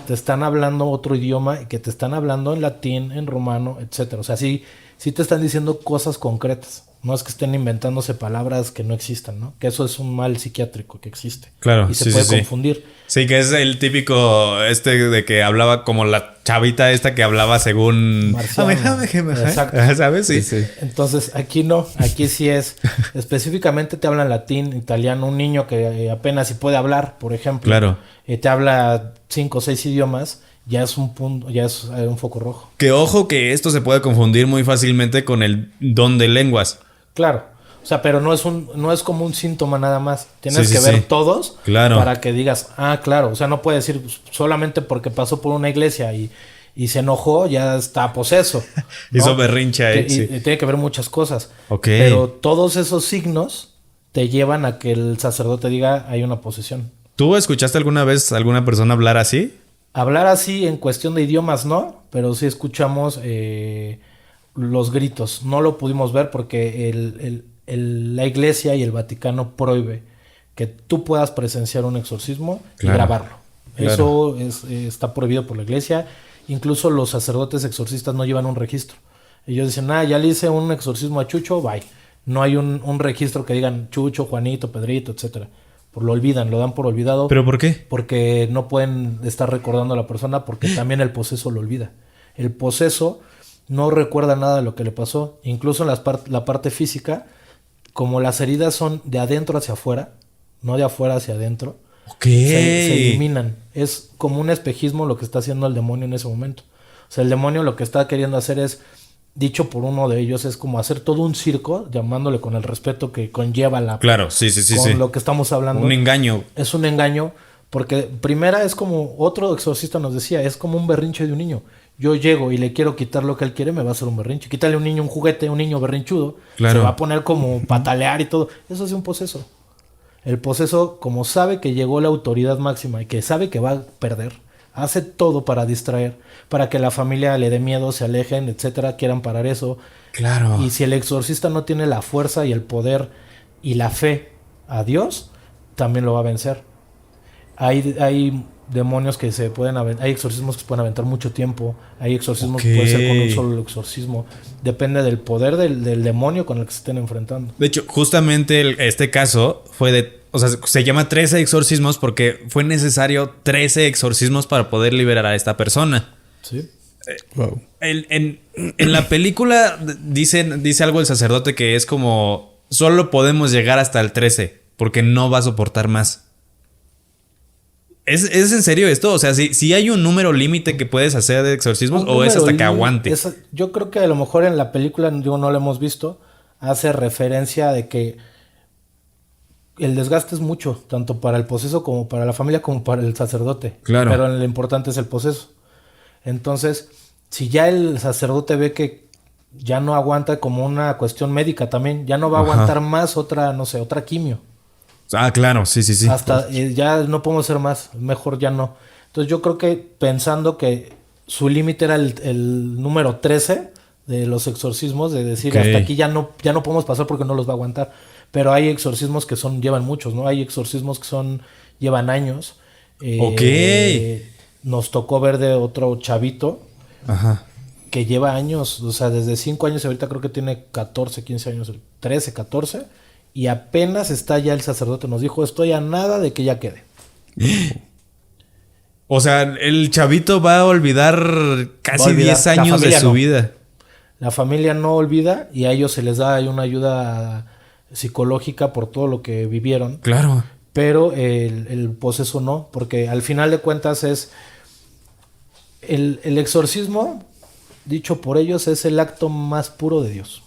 Te están hablando otro idioma y que te están hablando en latín, en romano, etcétera. O sea, sí te están diciendo cosas concretas. No es que estén inventándose palabras que no existan, ¿no? Que eso es un mal psiquiátrico que existe. Claro, y se sí, puede sí. confundir. Sí, que es el típico de que hablaba como la chavita esta que hablaba según... Marciano. Exacto. ¿Sabes? Sí. Sí. Entonces, aquí no. Aquí sí es... Específicamente te hablan latín, italiano. Un niño que apenas si puede hablar, por ejemplo. Claro. Te habla 5 o 6 idiomas. Ya es un punto, ya es un foco rojo. Que ojo que esto se puede confundir muy fácilmente con el don de lenguas. Claro. O sea, pero no es como un síntoma nada más. Tienes Sí, que sí, ver sí. todos Claro. para que digas, claro. O sea, no puedes decir solamente porque pasó por una iglesia y se enojó, ya está poseso, ¿no? Hizo berrinche ahí, sí. Y tiene que ver muchas cosas. Ok. Pero todos esos signos te llevan a que el sacerdote diga hay una posesión. ¿Tú escuchaste alguna vez a alguna persona hablar así? Hablar así en cuestión de idiomas no, pero sí escuchamos los gritos. No lo pudimos ver porque la iglesia y el Vaticano prohíbe que tú puedas presenciar un exorcismo Claro. y grabarlo. Claro. Eso está prohibido por la iglesia. Incluso los sacerdotes exorcistas no llevan un registro. Ellos dicen, ya le hice un exorcismo a Chucho, bye. No hay un registro que digan Chucho, Juanito, Pedrito, etcétera. Lo olvidan, lo dan por olvidado. ¿Pero por qué? Porque no pueden estar recordando a la persona porque también el poseso lo olvida. El poseso no recuerda nada de lo que le pasó. Incluso en la parte física, como las heridas son de adentro hacia afuera, no de afuera hacia adentro, Ok. se eliminan. Es como un espejismo lo que está haciendo el demonio en ese momento. O sea, el demonio lo que está queriendo hacer es, dicho por uno de ellos, es como hacer todo un circo, llamándole con el respeto que conlleva Claro, sí. con lo que estamos hablando. Un engaño. Es un engaño Porque primera es como, otro exorcista nos decía, es como un berrinche de un niño. Yo llego y le quiero quitar lo que él quiere, me va a hacer un berrinche. Quítale a un niño un juguete, un niño berrinchudo, Claro. se va a poner como patalear y todo. Eso es un poseso. El poseso, como sabe que llegó la autoridad máxima y que sabe que va a perder, hace todo para distraer, para que la familia le dé miedo, se alejen, etcétera, quieran parar eso. Claro. Y si el exorcista no tiene la fuerza y el poder y la fe a Dios, también lo va a vencer. Hay demonios que se pueden aventar, hay exorcismos que se pueden aventar mucho tiempo, hay exorcismos que pueden ser con un solo exorcismo. Depende del poder del demonio con el que se estén enfrentando. De hecho, justamente este caso fue de... O sea, se llama 13 exorcismos porque fue necesario 13 exorcismos para poder liberar a esta persona. Sí. Wow. En la película dice algo el sacerdote que es como... Solo podemos llegar hasta el 13 porque no va a soportar más. ¿Es en serio esto? O sea, si hay un número límite que puedes hacer de exorcismos o es hasta que aguante. Yo creo que a lo mejor en la película, digo, no lo hemos visto, hace referencia de que el desgaste es mucho, tanto para el poseso como para la familia como para el sacerdote. Claro. Pero lo importante es el poseso. Entonces, si ya el sacerdote ve que ya no aguanta como una cuestión médica también, ya no va a aguantar más otra quimio. Ah, claro, sí. Hasta ya no podemos hacer más, mejor ya no. Entonces yo creo que pensando que su límite era el número 13 de los exorcismos, de decir hasta aquí ya no podemos pasar porque no los va a aguantar. Pero hay exorcismos que llevan muchos, ¿no? Hay exorcismos que llevan años. Nos tocó ver de otro chavito que lleva años, o sea, desde 5 años, ahorita creo que tiene 14, 15 años, 13, 14. Y apenas está ya el sacerdote, nos dijo, estoy a nada de que ya quede. O sea, el chavito va a olvidar casi 10 años de su vida. La familia no olvida y a ellos se les da una ayuda psicológica por todo lo que vivieron. Claro. Pero el poseso no, porque al final de cuentas es... El exorcismo, dicho por ellos, es el acto más puro de Dios.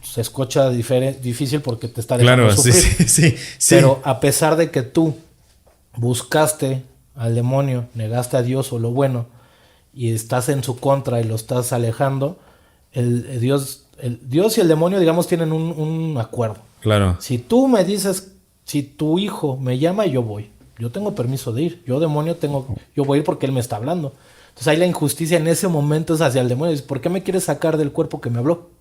Se escucha difícil porque te está dejando sufrir. Sí. Pero a pesar de que tú buscaste al demonio, negaste a Dios o lo bueno, y estás en su contra y lo estás alejando, el Dios y el demonio, digamos, tienen un acuerdo. Claro. Si tú me dices, si tu hijo me llama, yo voy. Yo tengo permiso de ir. Yo, demonio, yo voy a ir porque él me está hablando. Entonces ahí la injusticia en ese momento es hacia el demonio. Dice, ¿por qué me quieres sacar del cuerpo que me habló?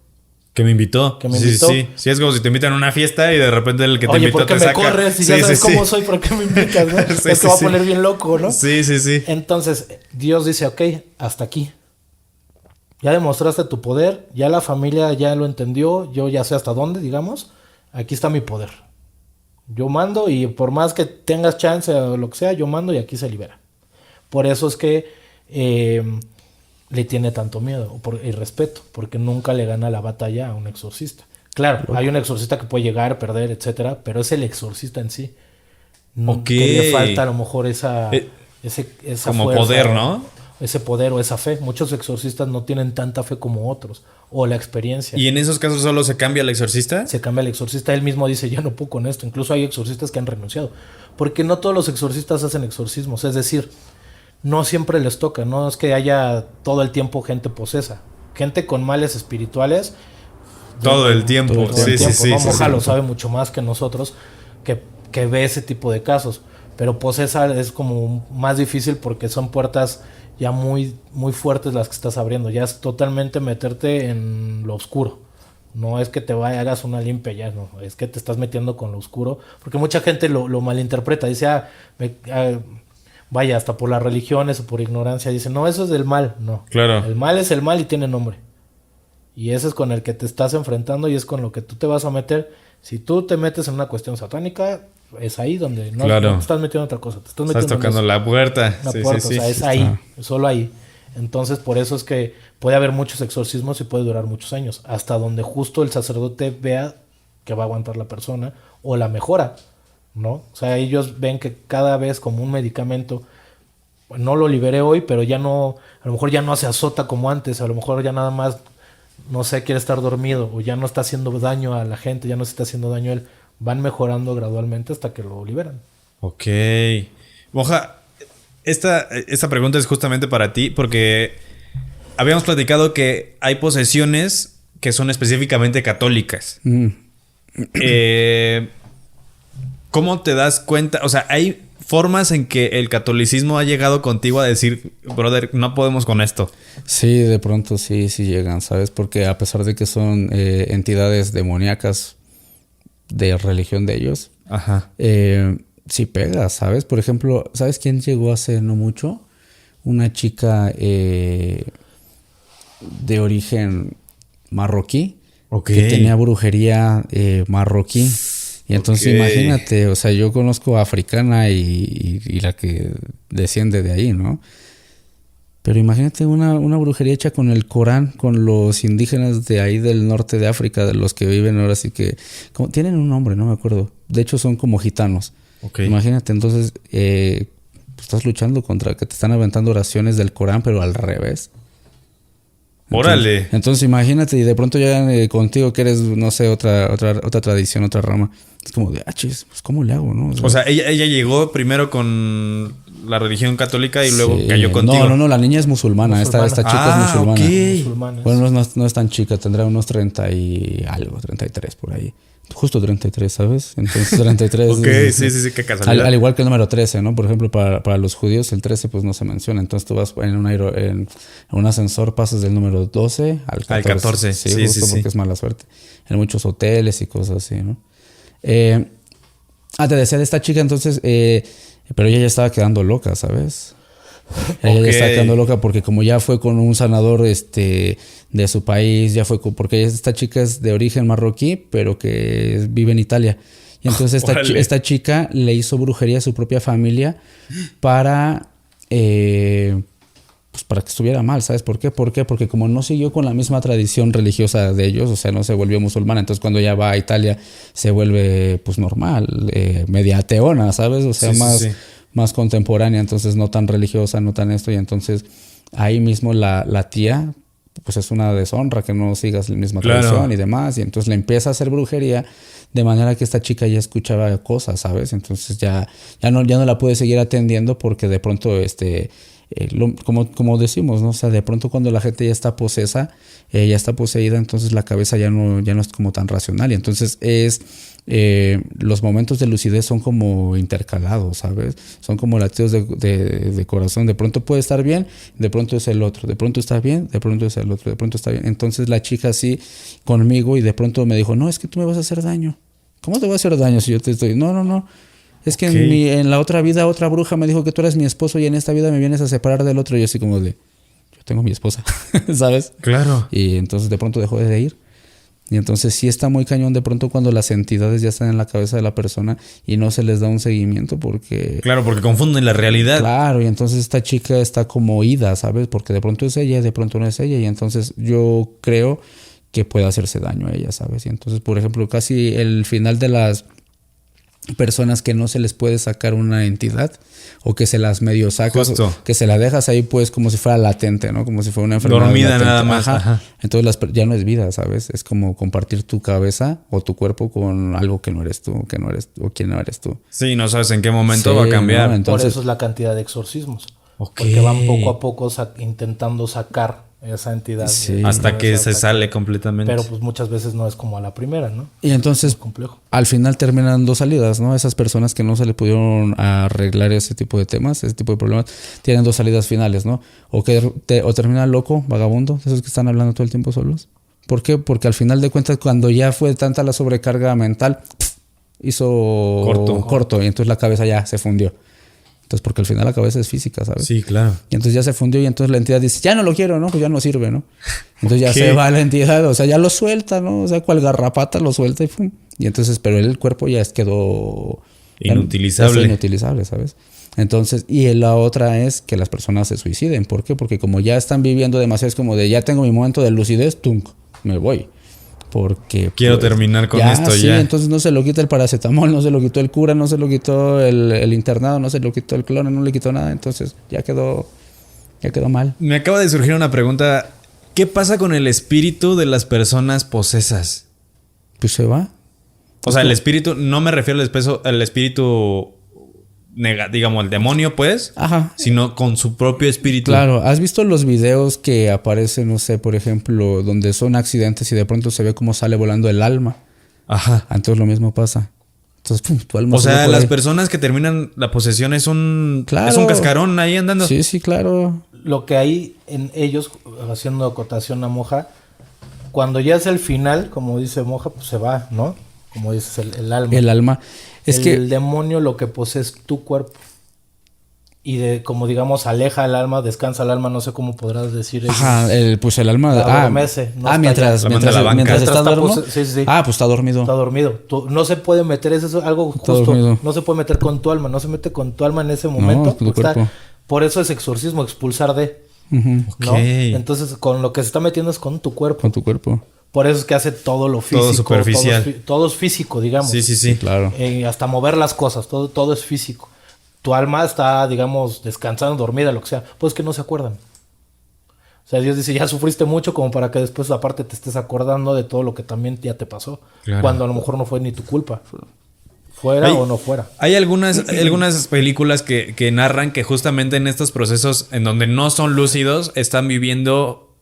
Que me invitó. Sí. Sí, es como si te invitan a una fiesta y de repente el que te invitó te saca. Oye, ¿por qué me corres? Si ya sabes cómo soy, ¿por qué me invitas? ¿No? Es que va a poner bien loco, ¿no? Sí. Entonces, Dios dice, ok, hasta aquí. Ya demostraste tu poder, ya la familia ya lo entendió, yo ya sé hasta dónde, digamos. Aquí está mi poder. Yo mando y por más que tengas chance o lo que sea, yo mando y aquí se libera. Por eso es que le tiene tanto miedo y respeto, porque nunca le gana la batalla a un exorcista. Claro, hay un exorcista que puede llegar, perder, etcétera, pero es el exorcista en sí. Que le falta a lo mejor esa como fuerza, poder, ¿no? Ese poder o esa fe. Muchos exorcistas no tienen tanta fe como otros, o la experiencia. ¿Y en esos casos solo se cambia el exorcista? Se cambia el exorcista. Él mismo dice, ya no puedo con esto. Incluso hay exorcistas que han renunciado, porque no todos los exorcistas hacen exorcismos. Es decir, no siempre les toca. No es que haya todo el tiempo gente posesa. Gente con males espirituales. Todo el tiempo. Sí. Moja lo sabe mucho más que nosotros, que ve ese tipo de casos. Pero posesa es como más difícil porque son puertas ya muy, muy fuertes las que estás abriendo. Ya es totalmente meterte en lo oscuro. No es que te hagas una limpia ya, no. Es que te estás metiendo con lo oscuro. Porque mucha gente lo malinterpreta. Dice, vaya, hasta por las religiones o por ignorancia. Dice, no, eso es del mal. No. Claro. El mal es el mal y tiene nombre. Y ese es con el que te estás enfrentando y es con lo que tú te vas a meter. Si tú te metes en una cuestión satánica, es ahí donde no te estás metiendo en otra cosa. Te estás tocando la puerta. O sea, es ahí, solo ahí. Entonces, por eso es que puede haber muchos exorcismos y puede durar muchos años. Hasta donde justo el sacerdote vea que va a aguantar la persona o la mejora, ¿no? O sea, ellos ven que cada vez como un medicamento, no lo liberé hoy, pero ya no, a lo mejor ya no se azota como antes, a lo mejor ya nada más, no sé, quiere estar dormido o ya no está haciendo daño a la gente, ya no se está haciendo daño a él. Van mejorando gradualmente hasta que lo liberan. Ok. Moja, esta pregunta es justamente para ti porque habíamos platicado que hay posesiones que son específicamente católicas. ¿Cómo te das cuenta? O sea, hay formas en que el catolicismo ha llegado contigo a decir, brother, no podemos con esto. Sí, de pronto sí llegan, ¿sabes? Porque a pesar de que son entidades demoníacas de religión de ellos, Ajá. Sí pega, ¿sabes? Por ejemplo, ¿sabes quién llegó hace no mucho? Una chica de origen marroquí, Ok. que tenía brujería marroquí. Y entonces imagínate, o sea, yo conozco africana y la que desciende de ahí, ¿no? Pero imagínate una brujería hecha con el Corán, con los indígenas de ahí del norte de África, de los que viven ahora sí que... tienen un nombre, no me acuerdo. De hecho son como gitanos. Okay. Imagínate, entonces pues estás luchando contra que te están aventando oraciones del Corán, pero al revés. Órale. Entonces imagínate y de pronto llegan contigo que eres, no sé, otra tradición, otra rama. Es como de, pues ¿cómo le hago, no? O sea, ella llegó primero con la religión católica y luego cayó contigo. No, la niña es musulmana. Esta chica es musulmana. Okay. Bueno, no es tan chica, tendrá unos 30 y algo, 33 por ahí. Justo 33, ¿sabes? Entonces 33... Ok, sí, qué casualidad. Al igual que el número 13, ¿no? Por ejemplo, para los judíos el 13 pues no se menciona. Entonces tú vas en un ascensor, pasas del número 12 al 14. Al 14, sí, justo porque es mala suerte. En muchos hoteles y cosas así, ¿no? Te decía de esta chica entonces... pero ella ya estaba quedando loca, ¿sabes? Ella ya estaba quedando loca porque como ya fue con un sanador de su país, ya fue porque esta chica es de origen marroquí, pero que vive en Italia. Y entonces esta chica le hizo brujería a su propia familia para pues para que estuviera mal, ¿sabes por qué? ¿Por qué? Porque como no siguió con la misma tradición religiosa de ellos, o sea, no se volvió musulmana, entonces cuando ya va a Italia se vuelve pues normal, media ateona, ¿sabes? O sea, más contemporánea, entonces no tan religiosa, no tan esto, y entonces ahí mismo la tía, pues es una deshonra que no sigas la misma tradición y demás, y entonces le empieza a hacer brujería de manera que esta chica ya escuchaba cosas, ¿sabes? Entonces ya no la puede seguir atendiendo porque de pronto como decimos, ¿no? O sea, de pronto cuando la gente ya está posesa, ya está poseída, entonces la cabeza ya no es como tan racional, y entonces los momentos de lucidez son como intercalados, ¿sabes? Son como latidos de corazón. De pronto puede estar bien, de pronto es el otro. De pronto está bien, de pronto es el otro. De pronto está bien. Entonces la chica así conmigo y de pronto me dijo, no, es que tú me vas a hacer daño. ¿Cómo te voy a hacer daño si yo te estoy...? No. Es que en la otra vida otra bruja me dijo que tú eres mi esposo y en esta vida me vienes a separar del otro. Y yo así como yo tengo mi esposa, ¿sabes? Claro. Y entonces de pronto dejó de ir. Y entonces sí está muy cañón de pronto cuando las entidades ya están en la cabeza de la persona y no se les da un seguimiento porque... Claro, porque confunden la realidad. Claro, y entonces esta chica está como oída, ¿sabes? Porque de pronto es ella, de pronto no es ella. Y entonces yo creo que puede hacerse daño a ella, ¿sabes? Y entonces, por ejemplo, casi el final de las personas que no se les puede sacar una entidad o que se las medio sacas, que se la dejas ahí pues como si fuera latente, ¿no? Como si fuera una enfermedad dormida latente. Nada más. Ajá. Entonces ya no es vida, ¿sabes? Es como compartir tu cabeza o tu cuerpo con algo que no eres tú, o quien no eres tú. Sí, no sabes en qué momento va a cambiar. ¿no? Entonces, por eso es la cantidad de exorcismos. Porque van poco a poco intentando sacar esa entidad. Hasta que se sale completamente. Pero pues muchas veces no es como a la primera, ¿no? Y entonces complejo. Al final terminan dos salidas, ¿no? Esas personas que no se le pudieron arreglar ese tipo de temas, ese tipo de problemas, tienen dos salidas finales, ¿no? O termina loco, vagabundo, de esos que están hablando todo el tiempo solos. ¿Por qué? Porque al final de cuentas cuando ya fue tanta la sobrecarga mental, hizo corto y entonces la cabeza ya se fundió. Entonces, porque al final la cabeza es física, ¿sabes? Sí, claro. Y entonces ya se fundió y entonces la entidad dice, ya no lo quiero, ¿no? Pues ya no sirve, ¿no? Entonces ya se va la entidad, o sea, ya lo suelta, ¿no? O sea, cual garrapata lo suelta y ¡pum! Y entonces, pero el cuerpo ya quedó... Inutilizable. Inutilizable, ¿sabes? Entonces, y la otra es que las personas se suiciden. ¿Por qué? Porque como ya están viviendo demasiado, es como de, ya tengo mi momento de lucidez, ¡tunk! Me voy. Porque quiero terminar con esto sí, ya. Entonces no se lo quita el paracetamol, no se lo quitó el cura, no se lo quitó el internado, no se lo quitó el clon, no le quitó nada. Entonces ya quedó mal. Me acaba de surgir una pregunta. ¿Qué pasa con el espíritu de las personas posesas? Pues se va. O sea, el espíritu, no me refiero al espíritu digamos, el demonio, pues, Ajá. sino con su propio espíritu. Claro, ¿has visto los videos que aparecen, no sé, por ejemplo, donde son accidentes y de pronto se ve cómo sale volando el alma? Ajá. Entonces lo mismo pasa. Entonces, pum, tu alma O sube sea, por las ahí. personas que terminan la posesión es un Claro. cascarón ahí andando. Sí, sí, claro. Lo que hay en ellos, haciendo acotación a Moja, cuando ya es el final, como dice Moja, pues se va, ¿no? Como dices, el alma. El alma. Es el que demonio lo que posee es tu cuerpo. Y como digamos, aleja el alma, descansa el alma, no sé cómo podrás decir eso. ajá, pues el alma. Adormece, no está mientras, ya. La manda a la banca. mientras está Mientras está dormido. sí, sí, sí. Ah, pues está dormido. Está dormido. No se puede meter, eso es algo Está justo. dormido. No se puede meter con tu alma, no se mete con tu alma en ese momento. con tu porque cuerpo. por eso es exorcismo, expulsar de. Ujú, ¿No? Ok. Entonces, con lo que se está metiendo es con tu cuerpo. con tu cuerpo. Por eso es que hace todo lo físico. superficial. Todo es físico, digamos. Sí, sí, sí. Claro. Hasta mover las cosas, todo es físico. Tu alma está, digamos, descansando, dormida, lo que sea. Pues que no se acuerdan. O sea, Dios dice, ya sufriste mucho como para que después aparte te estés acordando de todo lo que también ya te pasó. Claro. Cuando a lo mejor no fue ni tu culpa. Fuera Hay- o no fuera. Hay algunas películas que narran que justamente en estos procesos en donde no son lúcidos están viviendo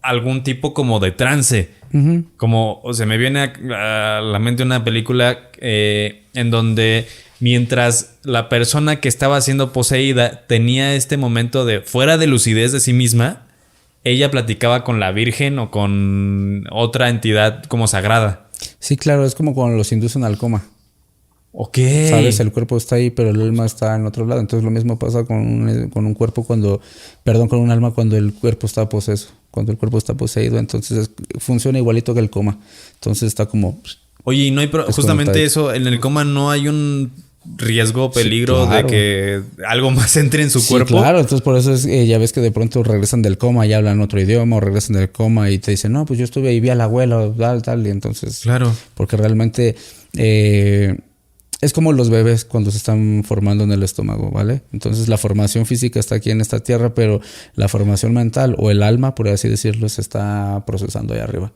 algún tipo como de trance. Ujú. Como, o sea, me viene a la mente una película en donde mientras la persona que estaba siendo poseída tenía este momento de fuera de lucidez de sí misma, ella platicaba con la Virgen o con otra entidad como sagrada. Sí, claro, es como cuando los inducen al coma. Ok. ¿Sabes? El cuerpo está ahí, pero el alma está en otro lado. Entonces lo mismo pasa con un cuerpo con un alma cuando el cuerpo está poseso. Cuando el cuerpo está poseído, entonces funciona igualito que el coma. Entonces está como... Oye, y no hay justamente conectado. eso, en el coma no hay un riesgo, peligro claro. de que algo más entre en su Sí, cuerpo. claro, entonces por eso es, ya ves que de pronto regresan del coma y hablan otro idioma, o regresan del coma y te dicen, no, pues yo estuve ahí, vi al abuelo, tal, y entonces... Claro. Porque realmente es como los bebés cuando se están formando en el estómago, ¿vale? Entonces la formación física está aquí en esta tierra, pero la formación mental o el alma, por así decirlo, se está procesando allá arriba.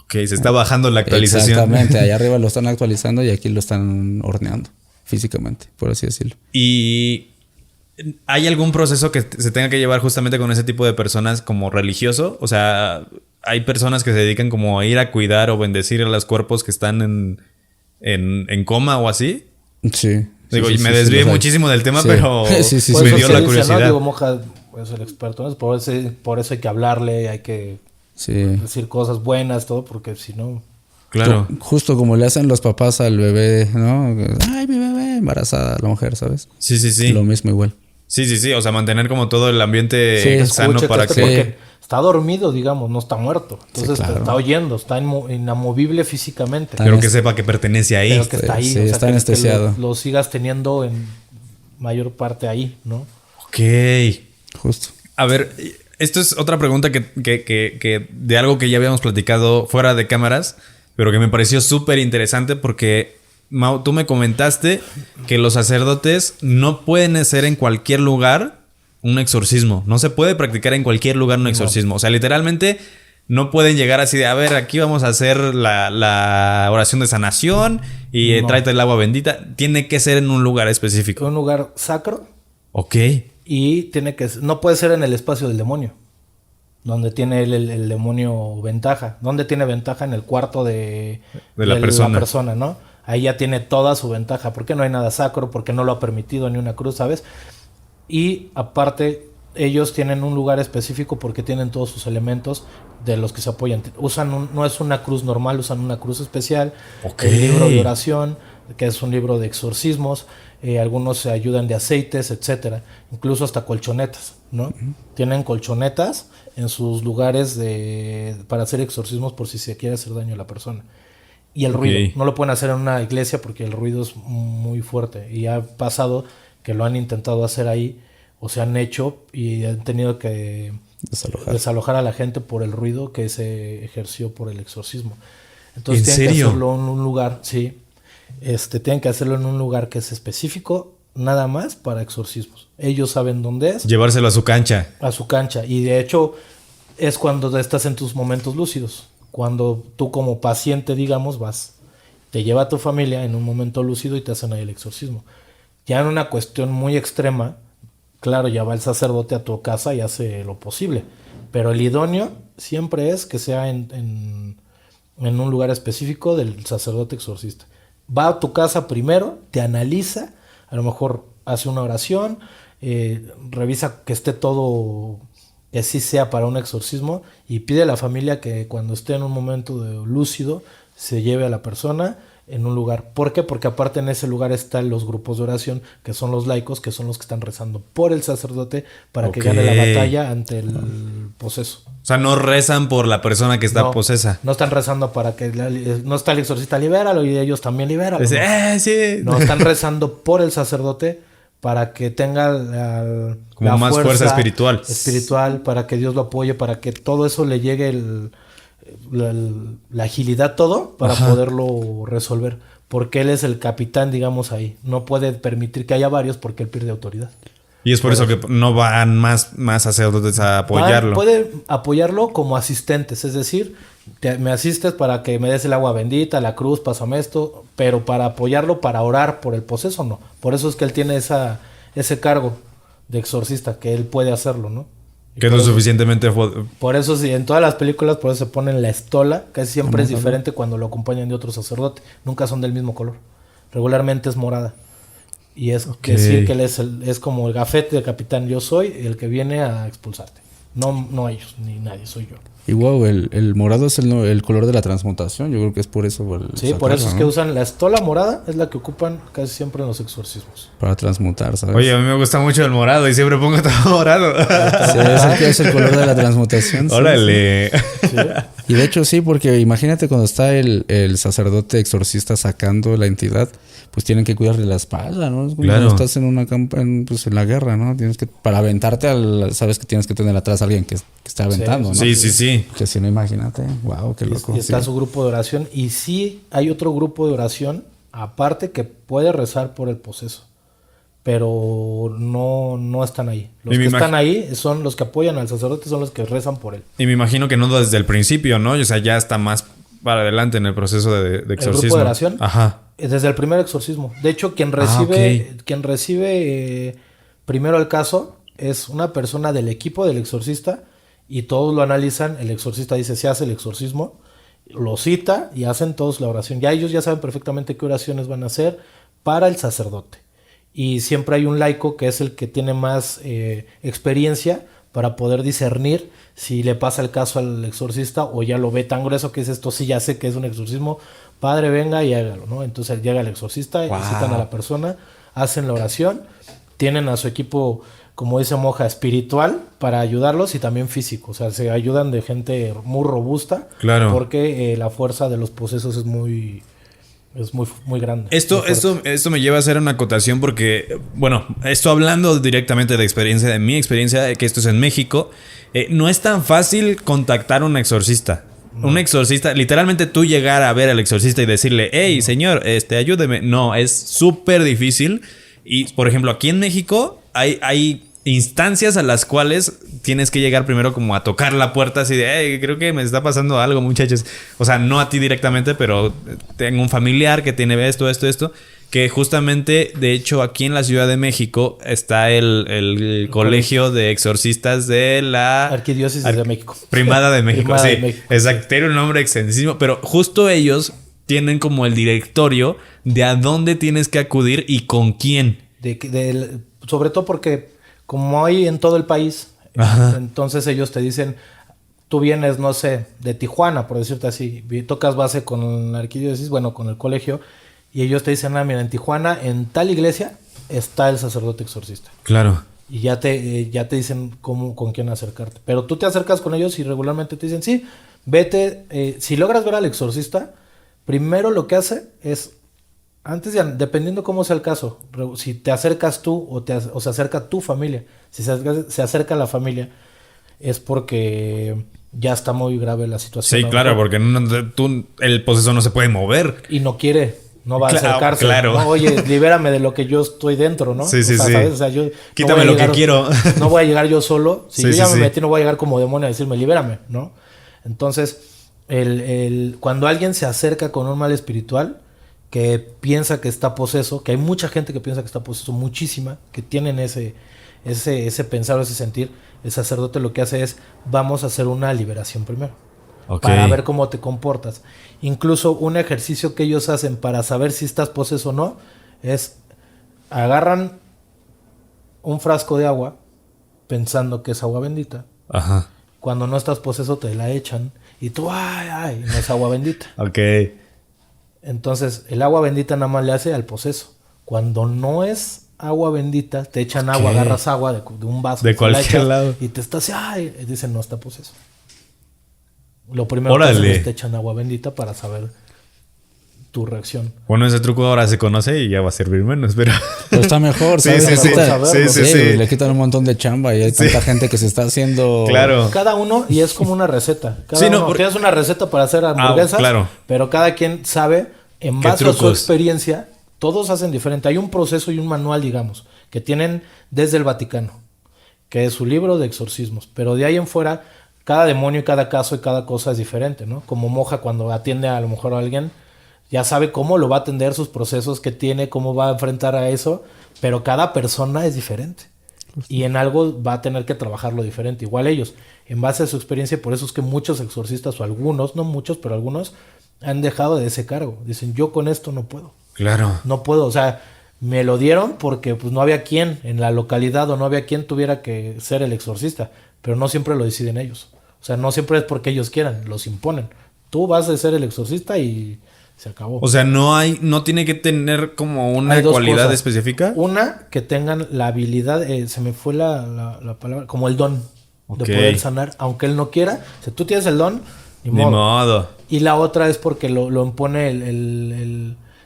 Ok, se está bajando la actualización. Exactamente, allá arriba lo están actualizando y aquí lo están horneando físicamente, por así decirlo. ¿Y hay algún proceso que se tenga que llevar justamente con ese tipo de personas como religioso? O sea, hay personas que se dedican como a ir a cuidar o bendecir a los cuerpos que están en coma o así. Sí. Digo, sí, y me sí, desvié los hay. muchísimo del tema, Sí. pero Sí, sí, Por me eso dio se la dice, curiosidad. ¿no? Digo, Moja es el experto, ¿no? Por eso hay que hablarle, hay que Sí. decir cosas buenas, todo, porque si no... Claro. Justo como le hacen los papás al bebé, ¿no? Ay, mi bebé, embarazada la mujer, ¿sabes? Sí, sí, sí. Lo mismo igual. Sí, sí, sí. O sea, mantener como todo el ambiente Sí, sano Escuche, para esté, que... porque está dormido, digamos, no está muerto. Entonces Sí, claro. está oyendo, está inamovible físicamente. Pero que sepa que pertenece ahí. Pero que está ahí, Sí, o sea, está que anestesiado. lo sigas teniendo en mayor parte ahí, ¿no? Ok. Justo. A ver, esto es otra pregunta que de algo que ya habíamos platicado fuera de cámaras, pero que me pareció súper interesante porque, Mau, tú me comentaste que los sacerdotes no pueden hacer en cualquier lugar un exorcismo. No se puede practicar en cualquier lugar un exorcismo. O sea, literalmente no pueden llegar así de, a ver, aquí vamos a hacer la oración de sanación y No. tráete el agua bendita. Tiene que ser en un lugar específico. Un lugar sacro Ok. y no puede ser en el espacio del demonio, donde tiene el demonio ventaja. ¿Dónde tiene ventaja? En el cuarto de la persona. ¿no? Ahí ya tiene toda su ventaja, porque no hay nada sacro, porque no lo ha permitido ni una cruz, ¿sabes? Y aparte, ellos tienen un lugar específico porque tienen todos sus elementos de los que se apoyan. No es una cruz normal, usan una cruz especial. Ok. El libro de oración, que es un libro de exorcismos. Algunos se ayudan de aceites, etcétera. Incluso hasta colchonetas, ¿no? Tienen colchonetas en sus lugares para hacer exorcismos por si se quiere hacer daño a la persona. Y el ruido, no lo pueden hacer en una iglesia porque el ruido es muy fuerte. Y ha pasado que lo han intentado hacer ahí o se han hecho y han tenido que desalojar a la gente por el ruido que se ejerció por el exorcismo. Entonces ¿En tienen serio? que hacerlo en un lugar, sí. Tienen que hacerlo en un lugar que es específico nada más para exorcismos. Ellos saben dónde es, Llevárselo a su cancha. a su cancha. Y de hecho es cuando estás en tus momentos lúcidos. Cuando tú como paciente, digamos, te lleva a tu familia en un momento lúcido y te hacen ahí el exorcismo. Ya en una cuestión muy extrema, claro, ya va el sacerdote a tu casa y hace lo posible. Pero el idóneo siempre es que sea en un lugar específico del sacerdote exorcista. Va a tu casa primero, te analiza, a lo mejor hace una oración, revisa que esté todo, que así sea para un exorcismo, y pide a la familia que cuando esté en un momento lúcido se lleve a la persona en un lugar. ¿Por qué? Porque aparte en ese lugar están los grupos de oración, que son los laicos, que son los que están rezando por el sacerdote para que gane la batalla ante el poseso. O sea, no rezan por la persona que está posesa. No están rezando para que... no está el exorcista, libéralo, y ellos también libéralo. Sí. No, están rezando por el sacerdote para que tenga como la más fuerza espiritual. Espiritual, para que Dios lo apoye, para que todo eso le llegue la agilidad, todo, para poderlo resolver. Porque él es el capitán, digamos, ahí. No puede permitir que haya varios porque él pierde autoridad. Y es por eso que no van más sacerdotes a apoyarlo. Puede apoyarlo como asistentes, es decir, me asistes para que me des el agua bendita, la cruz, pásame esto, pero para apoyarlo, para orar por el poseso, no. Por eso es que él tiene ese cargo de exorcista, que él puede hacerlo, ¿no? Que es lo suficientemente... Por eso sí, en todas las películas, por eso se ponen la estola, casi siempre es diferente cuando lo acompañan de otro sacerdote. Nunca son del mismo color. Regularmente es morada. Y es decir que él es como el gafete del capitán. Yo soy el que viene a expulsarte. No ellos, ni nadie, soy yo. Y wow, el morado es el color de la transmutación. Yo creo que es por eso. Sí, por eso es que usan la estola morada, es la que ocupan casi siempre en los exorcismos. Para transmutar, ¿sabes? Oye, a mí me gusta mucho el morado y siempre pongo todo morado. Sí, es el color de la transmutación. Órale. Sí. Y de hecho sí, porque imagínate cuando está el sacerdote exorcista sacando la entidad, pues tienen que cuidarle la espalda, ¿no? Es como cuando estás en una en la guerra, ¿no? Tienes que, para aventarte, sabes que tienes que tener atrás a alguien que está aventando, ¿no? Sí. Que si no, imagínate, wow, qué loco. Y está su grupo de oración. Y sí hay otro grupo de oración, aparte, que puede rezar por el poseso. Pero no están ahí. Los que están ahí son los que apoyan al sacerdote, son los que rezan por él. Y me imagino que no desde el principio, ¿no? O sea, ya está más para adelante en el proceso de exorcismo. ¿El grupo de oración? Ajá. Desde el primer exorcismo. De hecho, quien recibe primero el caso es una persona del equipo del exorcista y todos lo analizan. El exorcista dice, se hace el exorcismo, lo cita y hacen todos la oración. Ya ellos ya saben perfectamente qué oraciones van a hacer para el sacerdote. Y siempre hay un laico que es el que tiene más experiencia para poder discernir si le pasa el caso al exorcista o ya lo ve tan grueso que es esto, sí, ya sé que es un exorcismo, padre, venga y hágalo, ¿no? Entonces llega el exorcista, citan a la persona, hacen la oración, tienen a su equipo, como dice Moja, espiritual para ayudarlos y también físico, o sea, se ayudan de gente muy robusta, porque la fuerza de los posesos es muy grande. Esto me lleva a hacer una acotación porque, bueno, esto hablando directamente de mi experiencia, que esto es en México, no es tan fácil contactar a un exorcista. No. Un exorcista, literalmente tú llegar a ver al exorcista y decirle, hey, señor, ayúdeme. No, es súper difícil. Y, por ejemplo, aquí en México hay instancias a las cuales tienes que llegar primero como a tocar la puerta así de, hey, creo que me está pasando algo, muchachos. O sea, no a ti directamente, pero tengo un familiar que tiene esto. Que justamente, de hecho, aquí en la Ciudad de México está el colegio de exorcistas de la... Arquidiócesis de México. Primada de México, Primada sí. de México, exacto, tiene un nombre extensísimo, pero justo ellos tienen como el directorio de a dónde tienes que acudir y con quién. Sobre todo porque como hay en todo el país, entonces ellos te dicen, tú vienes, no sé, de Tijuana, por decirte así, tocas base con la arquidiócesis, bueno, con el colegio, y ellos te dicen, mira, en Tijuana, en tal iglesia, está el sacerdote exorcista. Claro. Y ya te dicen con quién acercarte. Pero tú te acercas con ellos y regularmente te dicen, sí, vete, si logras ver al exorcista, primero lo que hace es, dependiendo cómo sea el caso, si te acercas tú o se acerca tu familia, si se acerca la familia, es porque ya está muy grave la situación. Sí, claro, porque el poseso no se puede mover. Y no quiere. No va a acercarse. Claro. ¿No? Oye, libérame de lo que yo estoy dentro, ¿no? Sí. ¿sabes? O sea, yo quítame lo que quiero. No voy a llegar yo solo. Si yo ya me metí, no voy a llegar como demonio a decirme, libérame, ¿no? Entonces, cuando alguien se acerca con un mal espiritual, que piensa que está poseso, que hay mucha gente que piensa que está poseso, muchísima, que tienen ese pensar o ese sentir, el sacerdote lo que hace es, vamos a hacer una liberación primero. Ok. Para ver cómo te comportas. Incluso un ejercicio que ellos hacen para saber si estás poseso o no, es agarran un frasco de agua pensando que es agua bendita. Ajá. Cuando no estás poseso te la echan y tú, ay, no es agua bendita. Ok. Entonces, el agua bendita nada más le hace al poseso. Cuando no es agua bendita, te echan agua, agarras agua de un vaso. De se la cualquier echas lado. Y te estás, ay, dicen, no está poseso. Lo primero Órale. que hacen es te echan agua bendita para saber tu reacción. Bueno, ese truco ahora se conoce y ya va a servir menos, pero... Pero está mejor, Sí, ¿sabes? sí, Le sí. quita- Sí. Le quitan un montón de chamba y hay tanta gente que se está haciendo... Claro. Cada uno, y es como una receta. Cada Sí, no, uno, porque- tienes una receta para hacer hamburguesas, claro. pero cada quien sabe, en ¿Qué base a su trucos? experiencia, todos hacen diferente. Hay un proceso y un manual, digamos, que tienen desde el Vaticano, que es su libro de exorcismos. Pero de ahí en fuera, cada demonio y cada caso y cada cosa es diferente, ¿no? Como monja, cuando atiende a lo mejor a alguien, ya sabe cómo lo va a atender, sus procesos que tiene, cómo va a enfrentar a eso, pero cada persona es diferente. Y en algo va a tener que trabajarlo diferente. Igual ellos, en base a su experiencia, por eso es que muchos exorcistas, o algunos, no muchos, pero algunos, han dejado de ese cargo. Dicen, yo con esto no puedo. Claro. No puedo, o sea, me lo dieron porque pues no había quien en la localidad o no había quien tuviera que ser el exorcista, pero no siempre lo deciden ellos. O sea, no siempre es porque ellos quieran, los imponen. Tú vas a ser el exorcista y se acabó. O sea, no tiene que tener como una Hay dos cualidad cosas. específica. Una, que tengan la habilidad, se me fue la palabra, como el don Ok. de poder sanar, aunque él no quiera. Si tú tienes el don, ni Ni modo. modo. Y la otra es porque lo impone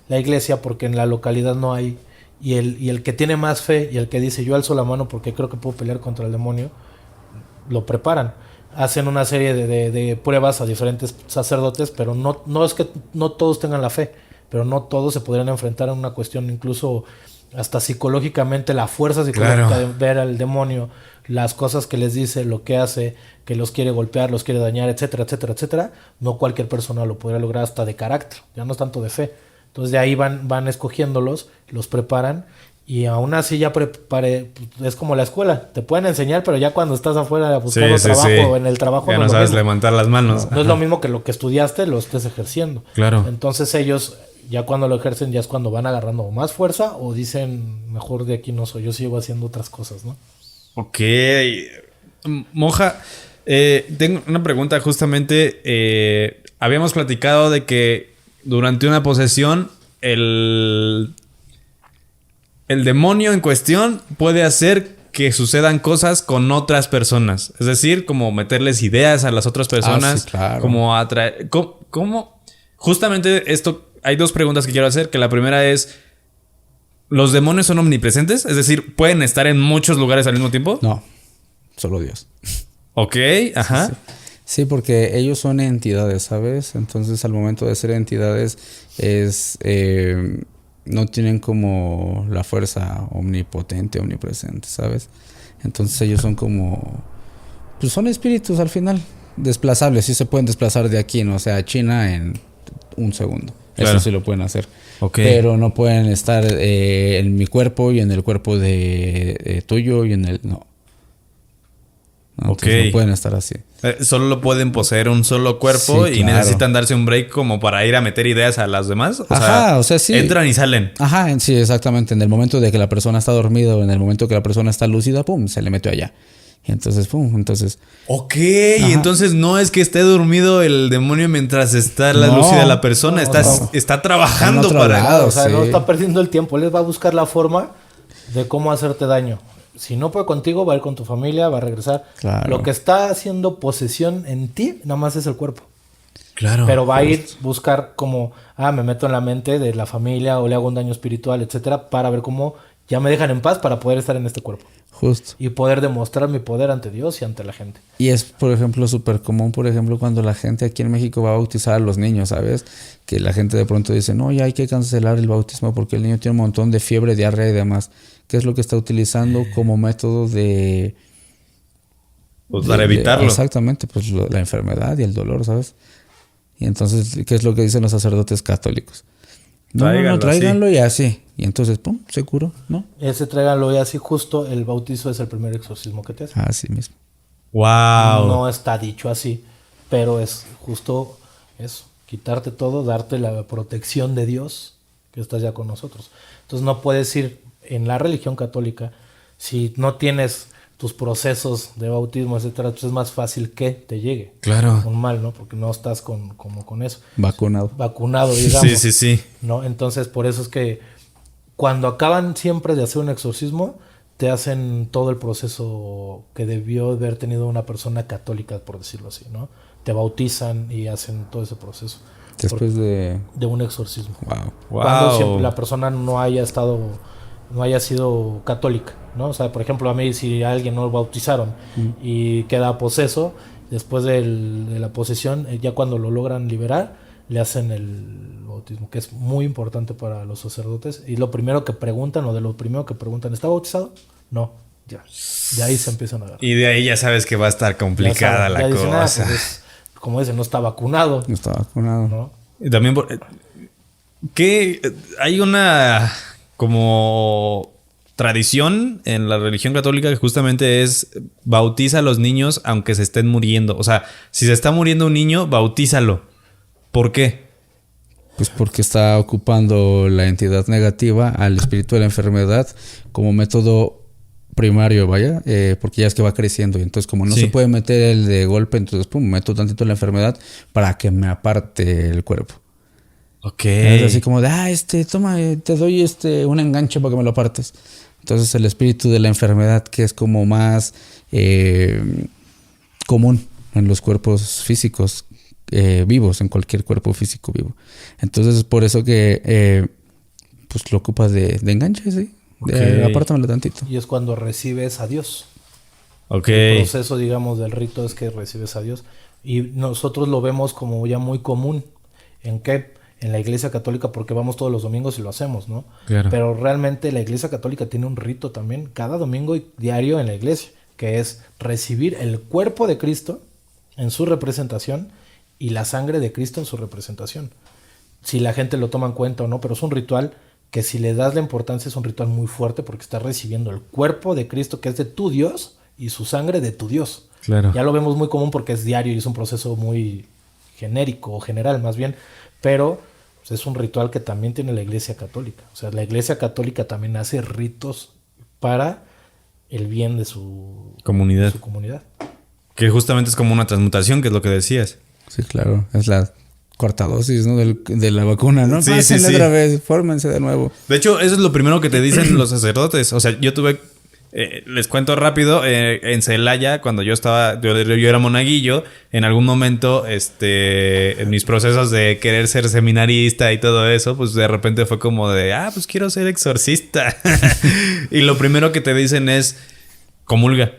la iglesia, porque en la localidad no hay. Y el que tiene más fe y el que dice yo alzo la mano porque creo que puedo pelear contra el demonio, lo preparan. Hacen una serie de pruebas a diferentes sacerdotes, pero no es que no todos tengan la fe, pero no todos se podrían enfrentar a una cuestión incluso hasta psicológicamente, la fuerza psicológica Claro. de ver al demonio, las cosas que les dice, lo que hace, que los quiere golpear, los quiere dañar, etcétera, etcétera, etcétera. No cualquier persona lo podría lograr, hasta de carácter, ya no es tanto de fe. Entonces de ahí van escogiéndolos, los preparan y aún así ya es como la escuela, te pueden enseñar, pero ya cuando estás afuera buscando trabajo o en el trabajo Ya no no es lo sabes mismo. levantar las manos. No es lo mismo que lo que estudiaste lo estés ejerciendo. Claro. Entonces ellos ya cuando lo ejercen ya es cuando van agarrando más fuerza o dicen mejor de aquí no soy, yo sigo haciendo otras cosas, ¿no? Ok. Monja, tengo una pregunta justamente. Habíamos platicado de que durante una posesión el demonio en cuestión puede hacer que sucedan cosas con otras personas. Es decir, como meterles ideas a las otras personas. sí, claro. Como atraer... ¿Cómo? Justamente esto... Hay dos preguntas que quiero hacer. Que la primera es... ¿Los demonios son omnipresentes? Es decir, ¿pueden estar en muchos lugares al mismo tiempo? No, solo Dios. Ok, ajá. Sí, porque ellos son entidades, ¿sabes? Entonces, al momento de ser entidades, no tienen como la fuerza omnipotente, omnipresente, ¿sabes? Entonces, ellos son como... Pues son espíritus al final, desplazables. Sí se pueden desplazar de aquí, ¿no? O sea, a China en un segundo. Claro. Eso sí lo pueden hacer. Ok. Pero no pueden estar en mi cuerpo y en el cuerpo de tuyo y en el... No. Entonces, Ok. no pueden estar así. Solo lo pueden poseer un solo cuerpo Sí, y claro. necesitan darse un break como para ir a meter ideas a las demás. Ajá, o sea, sí. Entran y salen. Ajá, sí, exactamente. En el momento de que la persona está dormida o en el momento que la persona está lúcida, pum, se le metió allá. Y entonces, pum, entonces... Ok, y entonces no es que esté dormido el demonio mientras está la No. lúcida la persona, está Está trabajando en otro para... lado. O sea, sí. no está perdiendo el tiempo, él va a buscar la forma de cómo hacerte daño. Si no puede contigo, va a ir con tu familia, va a regresar. Claro. Lo que está haciendo posesión en ti, nada más es el cuerpo. Claro. Pero va a ir buscar como, me meto en la mente de la familia o le hago un daño espiritual, etcétera, para ver cómo ya me dejan en paz para poder estar en este cuerpo. Justo. Y poder demostrar mi poder ante Dios y ante la gente. Y es, por ejemplo, súper común, por ejemplo, cuando la gente aquí en México va a bautizar a los niños, ¿sabes? Que la gente de pronto dice, no, ya hay que cancelar el bautismo porque el niño tiene un montón de fiebre, diarrea y demás. ¿Qué es lo que está utilizando como método de... Pues para evitarlo. Exactamente, pues la enfermedad y el dolor, ¿sabes? Y entonces, ¿qué es lo que dicen los sacerdotes católicos? Tráiganlo y así. Y entonces, pum, se curó, ¿no? Ese tráiganlo y así justo el bautizo es el primer exorcismo que te hace. Así mismo. Wow. No está dicho así, pero es justo eso, quitarte todo, darte la protección de Dios, que estás ya con nosotros. Entonces no puedes ir en la religión católica, si no tienes tus procesos de bautismo, etcétera, pues es más fácil que te llegue Claro. un mal, ¿no? Porque no estás como con eso. Vacunado, digamos. Sí. ¿No? Entonces, por eso es que cuando acaban siempre de hacer un exorcismo, te hacen todo el proceso que debió haber tenido una persona católica, por decirlo así, ¿no? Te bautizan y hacen todo ese proceso. Después de un exorcismo. Wow. Cuando siempre la persona no haya sido católica, ¿no? O sea, por ejemplo, a mí si a alguien no lo bautizaron y queda poseso, después de la posesión, ya cuando lo logran liberar, le hacen el bautismo, que es muy importante para los sacerdotes. Y lo primero que preguntan, ¿está bautizado? No, ya. De ahí se empiezan a agarrar. Y de ahí ya sabes que va a estar complicada la dicen, cosa. Pues como dicen, no está vacunado. ¿No? Y también que hay una como tradición en la religión católica que justamente es bautiza a los niños aunque se estén muriendo. O sea, si se está muriendo un niño, bautízalo. ¿Por qué? Pues porque está ocupando la entidad negativa al espíritu de la enfermedad como método primario, porque ya es que va creciendo y entonces como no se puede meter el de golpe, entonces pum, meto tantito la enfermedad para que me aparte el cuerpo. Ok. Es así como de, toma, te doy un enganche para que me lo apartes. Entonces el espíritu de la enfermedad, que es como más común en los cuerpos físicos vivos, en cualquier cuerpo físico vivo. Entonces es por eso que pues lo ocupas de enganche, ¿sí? Apártamelo tantito. Y es cuando recibes a Dios. Ok. El proceso, digamos, del rito es que recibes a Dios. Y nosotros lo vemos como ya muy común. ¿En qué? En la Iglesia Católica, porque vamos todos los domingos y lo hacemos, ¿no? Claro. Pero realmente la Iglesia Católica tiene un rito también, cada domingo y diario en la iglesia, que es recibir el cuerpo de Cristo en su representación y la sangre de Cristo en su representación. Si la gente lo toma en cuenta o no, pero es un ritual que si le das la importancia es un ritual muy fuerte porque estás recibiendo el cuerpo de Cristo que es de tu Dios y su sangre de tu Dios. Claro. Ya lo vemos muy común porque es diario y es un proceso muy genérico o general más bien, pero pues, es un ritual que también tiene la Iglesia Católica. O sea, la Iglesia Católica también hace ritos para el bien de su comunidad. Que justamente es como una transmutación, que es lo que decías. Sí, claro. Es la cuarta dosis, ¿no? De la vacuna, ¿no? Sí. Otra vez, fórmense de nuevo. De hecho, eso es lo primero que te dicen los sacerdotes. O sea, yo tuve... les cuento rápido, en Celaya, cuando yo era monaguillo, en algún momento, en mis procesos de querer ser seminarista y todo eso, pues de repente fue como de, pues quiero ser exorcista. Y lo primero que te dicen es, comulga.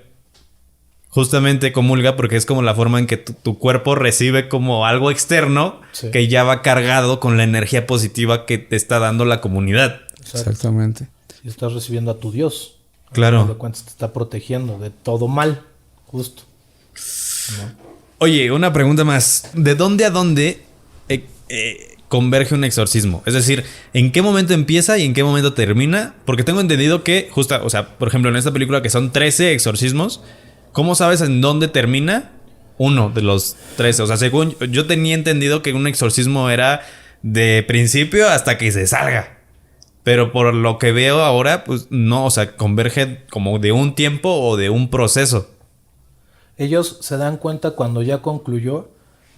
Justamente comulga porque es como la forma en que tu cuerpo recibe como algo externo que ya va cargado con la energía positiva que te está dando la comunidad. Exactamente. Y estás recibiendo a tu Dios. Claro. De cuentas te está protegiendo de todo mal, justo. ¿No? Oye, una pregunta más. ¿De dónde a dónde converge un exorcismo? Es decir, ¿en qué momento empieza y en qué momento termina? Porque tengo entendido que, o sea, por ejemplo, en esta película que son 13 exorcismos, ¿cómo sabes en dónde termina uno de los 13? O sea, según yo tenía entendido que un exorcismo era de principio hasta que se salga. Pero por lo que veo ahora, pues no, o sea, converge como de un tiempo o de un proceso. Ellos se dan cuenta cuando ya concluyó,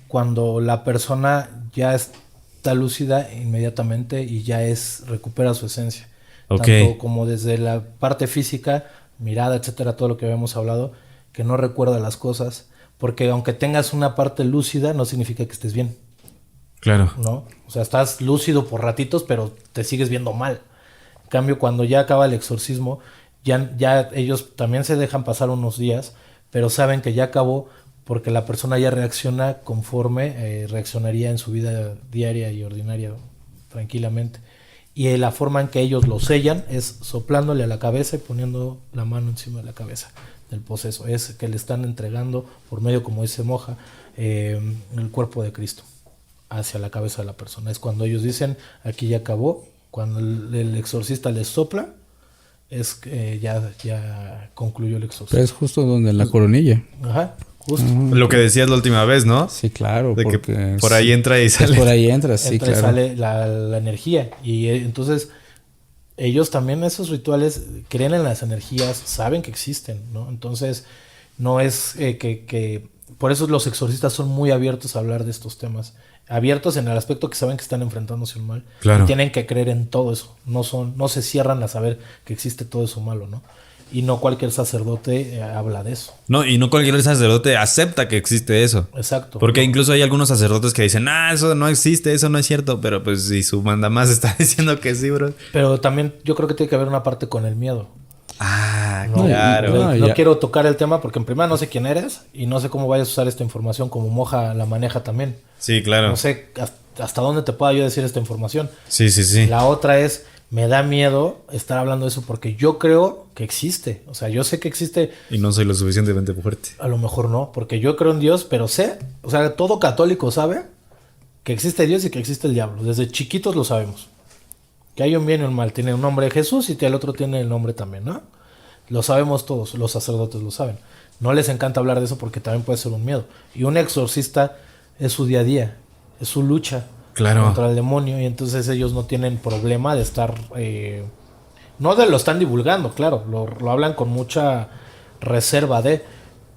cuando la persona ya está lúcida inmediatamente y ya recupera su esencia. Okay. Tanto como desde la parte física, mirada, etcétera, todo lo que habíamos hablado, que no recuerda las cosas, porque aunque tengas una parte lúcida, no significa que estés bien. Claro. ¿No? O sea, estás lúcido por ratitos, pero te sigues viendo mal. En cambio, cuando ya acaba el exorcismo, ya ellos también se dejan pasar unos días, pero saben que ya acabó porque la persona ya reacciona conforme reaccionaría en su vida diaria y ordinaria, tranquilamente. Y la forma en que ellos lo sellan es soplándole a la cabeza y poniendo la mano encima de la cabeza del poseso. Es que le están entregando, por medio, como dice Moja, el cuerpo de Cristo. hacia la cabeza de la persona. Es cuando ellos dicen, aquí ya acabó. Cuando el exorcista les sopla, es que ya concluyó el exorcismo. Pero es justo donde la coronilla. Ajá, justo. Lo que decías la última vez, ¿no? Sí, claro. De que porque por ahí entra y sale. Por ahí entra, sí, Entra y claro. sale la energía. Y entonces ellos también, esos rituales, creen en las energías, saben que existen, ¿no? Entonces no es que por eso los exorcistas son muy abiertos a hablar de estos temas. Abiertos en el aspecto que saben que están enfrentándose a un mal. Claro. Y tienen que creer en todo eso. No se cierran a saber que existe todo eso malo, ¿no? Y no cualquier sacerdote habla de eso. No, y no cualquier sacerdote acepta que existe eso. Exacto. Porque incluso hay algunos sacerdotes que dicen, eso no existe, eso no es cierto. Pero pues si su mandamás está diciendo que sí, bro. Pero también yo creo que tiene que haber una parte con el miedo. Ah, No, claro. no ya. quiero tocar el tema porque en primera no sé quién eres y no sé cómo vayas a usar esta información, como Moja la maneja también. Sí, claro. No sé hasta dónde te pueda yo decir esta información. Sí, sí, sí. La otra es, me da miedo estar hablando de eso porque yo creo que existe. O sea, yo sé que existe, Y no soy lo suficientemente fuerte. a lo mejor no, porque yo creo en Dios, pero sé, o sea, todo católico sabe que existe Dios y que existe el diablo. Desde chiquitos lo sabemos. Que hay un bien y un mal. Tiene un nombre Jesús y el otro tiene el nombre también, ¿no? Lo sabemos todos, los sacerdotes lo saben. No les encanta hablar de eso porque también puede ser un miedo. Y un exorcista es su día a día, es su lucha Claro. contra el demonio. Y entonces ellos no tienen problema de estar... no lo están divulgando, claro. Lo hablan con mucha reserva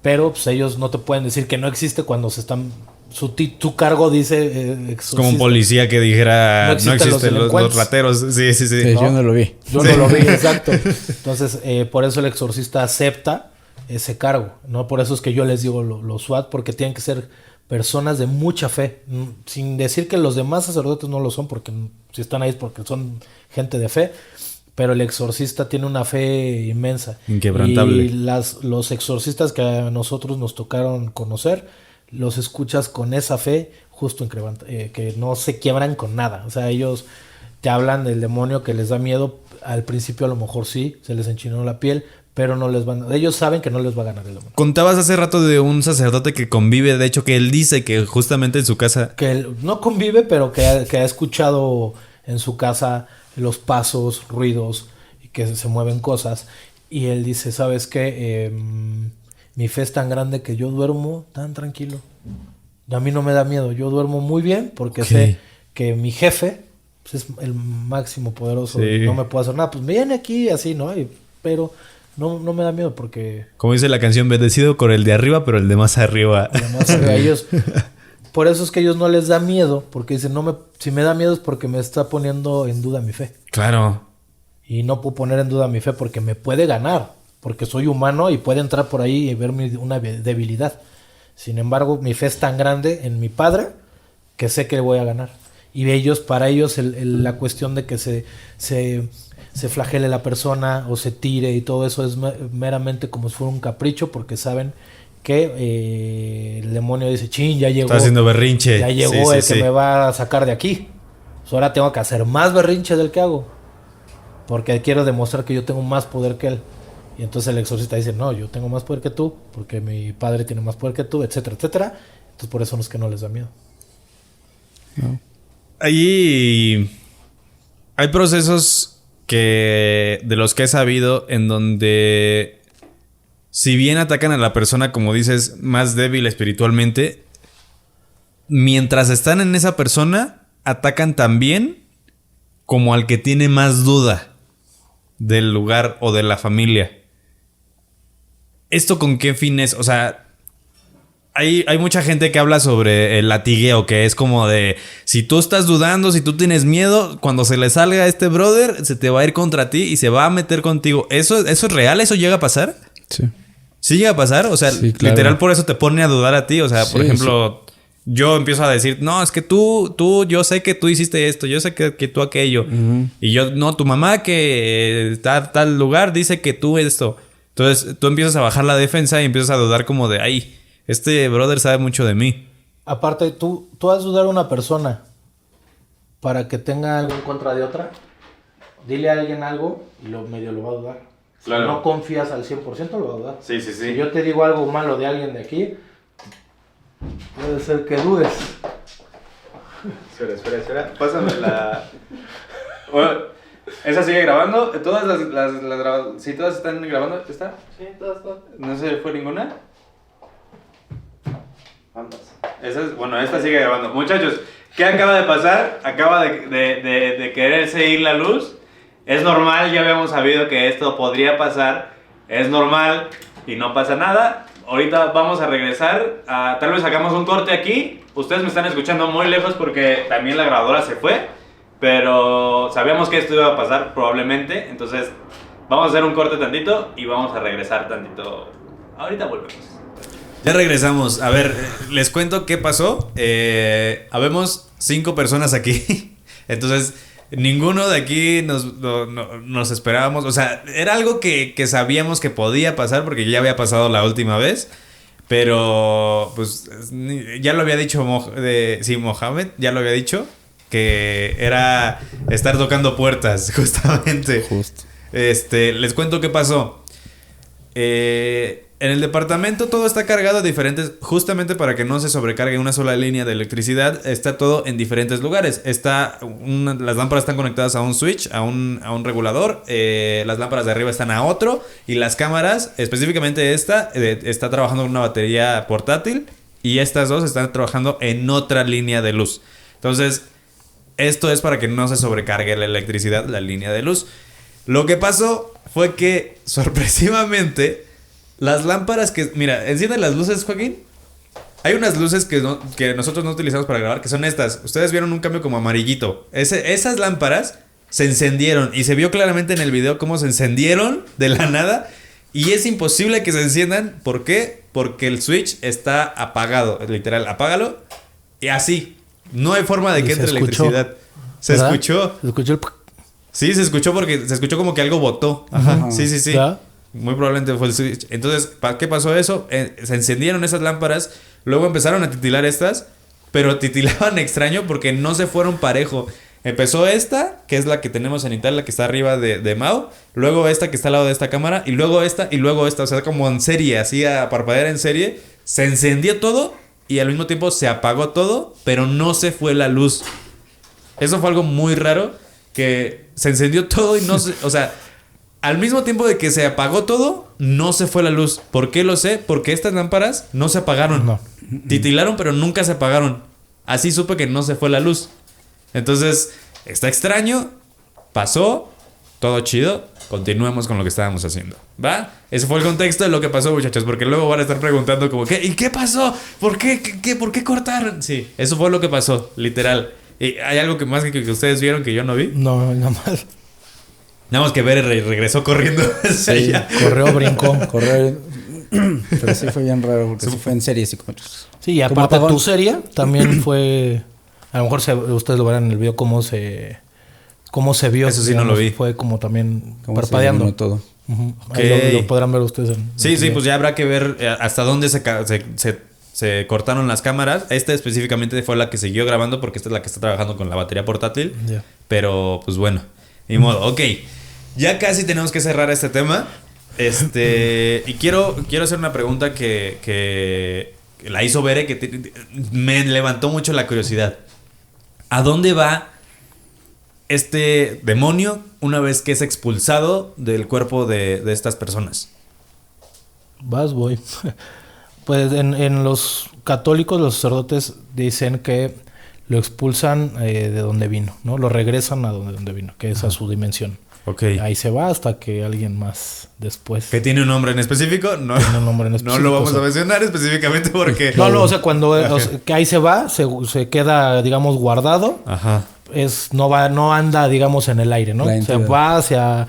pero pues ellos no te pueden decir que no existe cuando se están... Su cargo dice Es como un policía que dijera, No no existen existen los los delincuentes. rateros. Sí, sí, sí. Sí, yo no lo vi. Yo no lo vi, exacto. Entonces, por eso el exorcista acepta ese cargo, ¿no? Por eso es que yo les digo los SWAT, porque tienen que ser personas de mucha fe, sin decir que los demás sacerdotes no lo son, porque si están ahí es porque son gente de fe, pero el exorcista tiene una fe inmensa. Inquebrantable. Y los exorcistas que a nosotros nos tocaron conocer, los escuchas con esa fe justo que no se quiebran con nada. O sea, ellos te hablan del demonio que les da miedo. Al principio a lo mejor sí, se les enchinó la piel, pero no les van. Ellos saben que no les va a ganar el demonio. Contabas hace rato de un sacerdote que convive, de hecho que él dice que justamente en su casa... Que él no convive, pero que ha escuchado en su casa los pasos, ruidos, y que se mueven cosas. Y él dice, ¿sabes qué? Mi fe es tan grande que yo duermo tan tranquilo. A mí no me da miedo. Yo duermo muy bien porque sé que mi jefe pues, es el máximo poderoso. Sí. No me puede hacer nada. Pues viene aquí así, ¿no? Pero no me da miedo porque... Como dice la canción, bendecido con el de arriba, pero el de más arriba. Además, a ellos... Por eso es que a ellos no les da miedo. Porque dicen, si me da miedo es porque me está poniendo en duda mi fe. Claro. Y no puedo poner en duda mi fe porque me puede ganar. Porque soy humano y puede entrar por ahí y ver una debilidad. Sin embargo, mi fe es tan grande en mi padre que sé que voy a ganar. Y para ellos, la cuestión de que se flagele la persona o se tire y todo eso es meramente como si fuera un capricho, porque saben que el demonio dice, chin, ya llegó. Está haciendo berrinche. Ya llegó Sí, el sí, que sí. me va a sacar de aquí. Pues ahora tengo que hacer más berrinche del que hago. Porque quiero demostrar que yo tengo más poder que él. Y entonces el exorcista dice, no, yo tengo más poder que tú, porque mi padre tiene más poder que tú, etcétera, etcétera. Entonces por eso no es que no les da miedo. No. Ahí hay procesos de los que he sabido en donde si bien atacan a la persona, como dices, más débil espiritualmente, mientras están en esa persona, atacan también como al que tiene más duda del lugar o de la familia. ¿Esto con qué fines? O sea, hay mucha gente que habla sobre el latigueo, que es como de, si tú estás dudando, si tú tienes miedo, cuando se le salga a este brother, se te va a ir contra ti y se va a meter contigo. ¿Eso es real? ¿Eso llega a pasar? Sí. ¿Sí llega a pasar? O sea, Sí, claro. literal por eso te pone a dudar a ti. O sea, por Sí, ejemplo, yo empiezo a decir, no, es que tú, yo sé que tú hiciste esto, yo sé que tú aquello. Y yo, no, tu mamá que está tal lugar dice que tú esto. Entonces tú empiezas a bajar la defensa y empiezas a dudar como de, ay, este brother sabe mucho de mí. Aparte, tú has dudar a una persona para que tenga algo en contra de otra. Dile a alguien algo y medio lo va a dudar. Claro. Si no confías al 100%, lo va a dudar. Sí, sí, Si yo te digo algo malo de alguien de aquí, puede ser que dudes. Espera. Pásame la... Bueno, esa sigue grabando. Todas las ¿sí todas están grabando? ¿Está? Sí, todas. ¿No se fue ninguna? Ambas. Esta sigue grabando. Muchachos, ¿qué acaba de pasar? Acaba de quererse ir la luz. Es normal, ya habíamos sabido que esto podría pasar. Es normal y no pasa nada. Ahorita vamos a regresar. Tal vez hagamos un corte aquí. Ustedes me están escuchando muy lejos porque también la grabadora se fue. Pero sabíamos que esto iba a pasar probablemente. Entonces vamos a hacer un corte tantito y vamos a regresar tantito. Ahorita volvemos. Ya regresamos. A ver, les cuento qué pasó. Habemos 5 personas aquí. Entonces, ninguno de aquí nos esperábamos. O sea, era algo que sabíamos que podía pasar porque ya había pasado la última vez. Pero, pues, ya lo había dicho Mohamed, ya lo había dicho. Que era estar tocando puertas, justamente. Justo. Les cuento qué pasó. En el departamento todo está cargado a diferentes, justamente para que no se sobrecargue una sola línea de electricidad. Está todo en diferentes lugares. Las lámparas están conectadas a un switch, a un regulador. Las lámparas de arriba están a otro. Y las cámaras, específicamente esta, está trabajando con una batería portátil. Y estas dos están trabajando en otra línea de luz. Entonces, esto es para que no se sobrecargue la electricidad, la línea de luz. Lo que pasó fue que, sorpresivamente, las lámparas que... Mira, encienden las luces, Joaquín. Hay unas luces que nosotros no utilizamos para grabar, que son estas. Ustedes vieron un cambio como amarillito. Esas lámparas se encendieron y se vio claramente en el video cómo se encendieron de la nada. Y es imposible que se enciendan. ¿Por qué? Porque el switch está apagado. Literal, apágalo. Y así. No hay forma de que entre electricidad. ¿Se escuchó? ¿Se escuchó el... Sí, se escuchó porque se escuchó como que algo botó. Ajá. Sí. ¿Ya? Muy probablemente fue el switch. Entonces, ¿qué pasó eso? Se encendieron esas lámparas. Luego empezaron a titilar estas. Pero titilaban extraño porque no se fueron parejo. Empezó esta, que es la que tenemos en Italia, la que está arriba de Mao. Luego esta que está al lado de esta cámara. Y luego esta y luego esta. O sea, como en serie, así a parpadear en serie. Se encendió todo y al mismo tiempo se apagó todo, pero no se fue la luz. Eso fue algo muy raro. Que se encendió todo y no se... O sea, al mismo tiempo de que se apagó todo, no se fue la luz. ¿Por qué lo sé? Porque estas lámparas no se apagaron. No. Titilaron, pero nunca se apagaron. Así supe que no se fue la luz. Entonces, está extraño. Pasó. Todo chido. Continuemos con lo que estábamos haciendo. ¿Va? Ese fue el contexto de lo que pasó, muchachos. Porque luego van a estar preguntando como ¿y qué pasó? ¿Por qué cortaron? Sí, eso fue lo que pasó, literal. ¿Y hay algo que más que ustedes vieron que yo no vi? No, nada más. Nada más que ver regresó corriendo. Sí, corrió, brincó. Pero sí fue bien raro porque sí fue en serie. Sí, y aparte tu serie también fue... A lo mejor ustedes lo verán en el video cómo se vio. Eso sí, digamos, no lo vi. Fue como también parpadeando. Todo. Uh-huh. Ahí lo podrán ver ustedes. Sí, pues ya habrá que ver hasta dónde se cortaron las cámaras. Esta específicamente fue la que siguió grabando porque esta es la que está trabajando con la batería portátil. Yeah. Pero pues bueno, ni modo. Ok, ya casi tenemos que cerrar este tema. Y quiero hacer una pregunta que la hizo Bere, que me levantó mucho la curiosidad. ¿A dónde va este demonio una vez que es expulsado del cuerpo de estas personas? Voy. Pues en los católicos, los sacerdotes dicen que lo expulsan de donde vino, ¿no? Lo regresan a donde vino, que es a su dimensión. Okay. Ahí se va hasta que alguien más después... ¿Que tiene un nombre en específico? No, tiene un nombre en específico. No lo vamos a mencionar específicamente porque... No, o sea, cuando que ahí se va, se queda, digamos, guardado. Ajá. No anda, digamos, en el aire, ¿no? Se va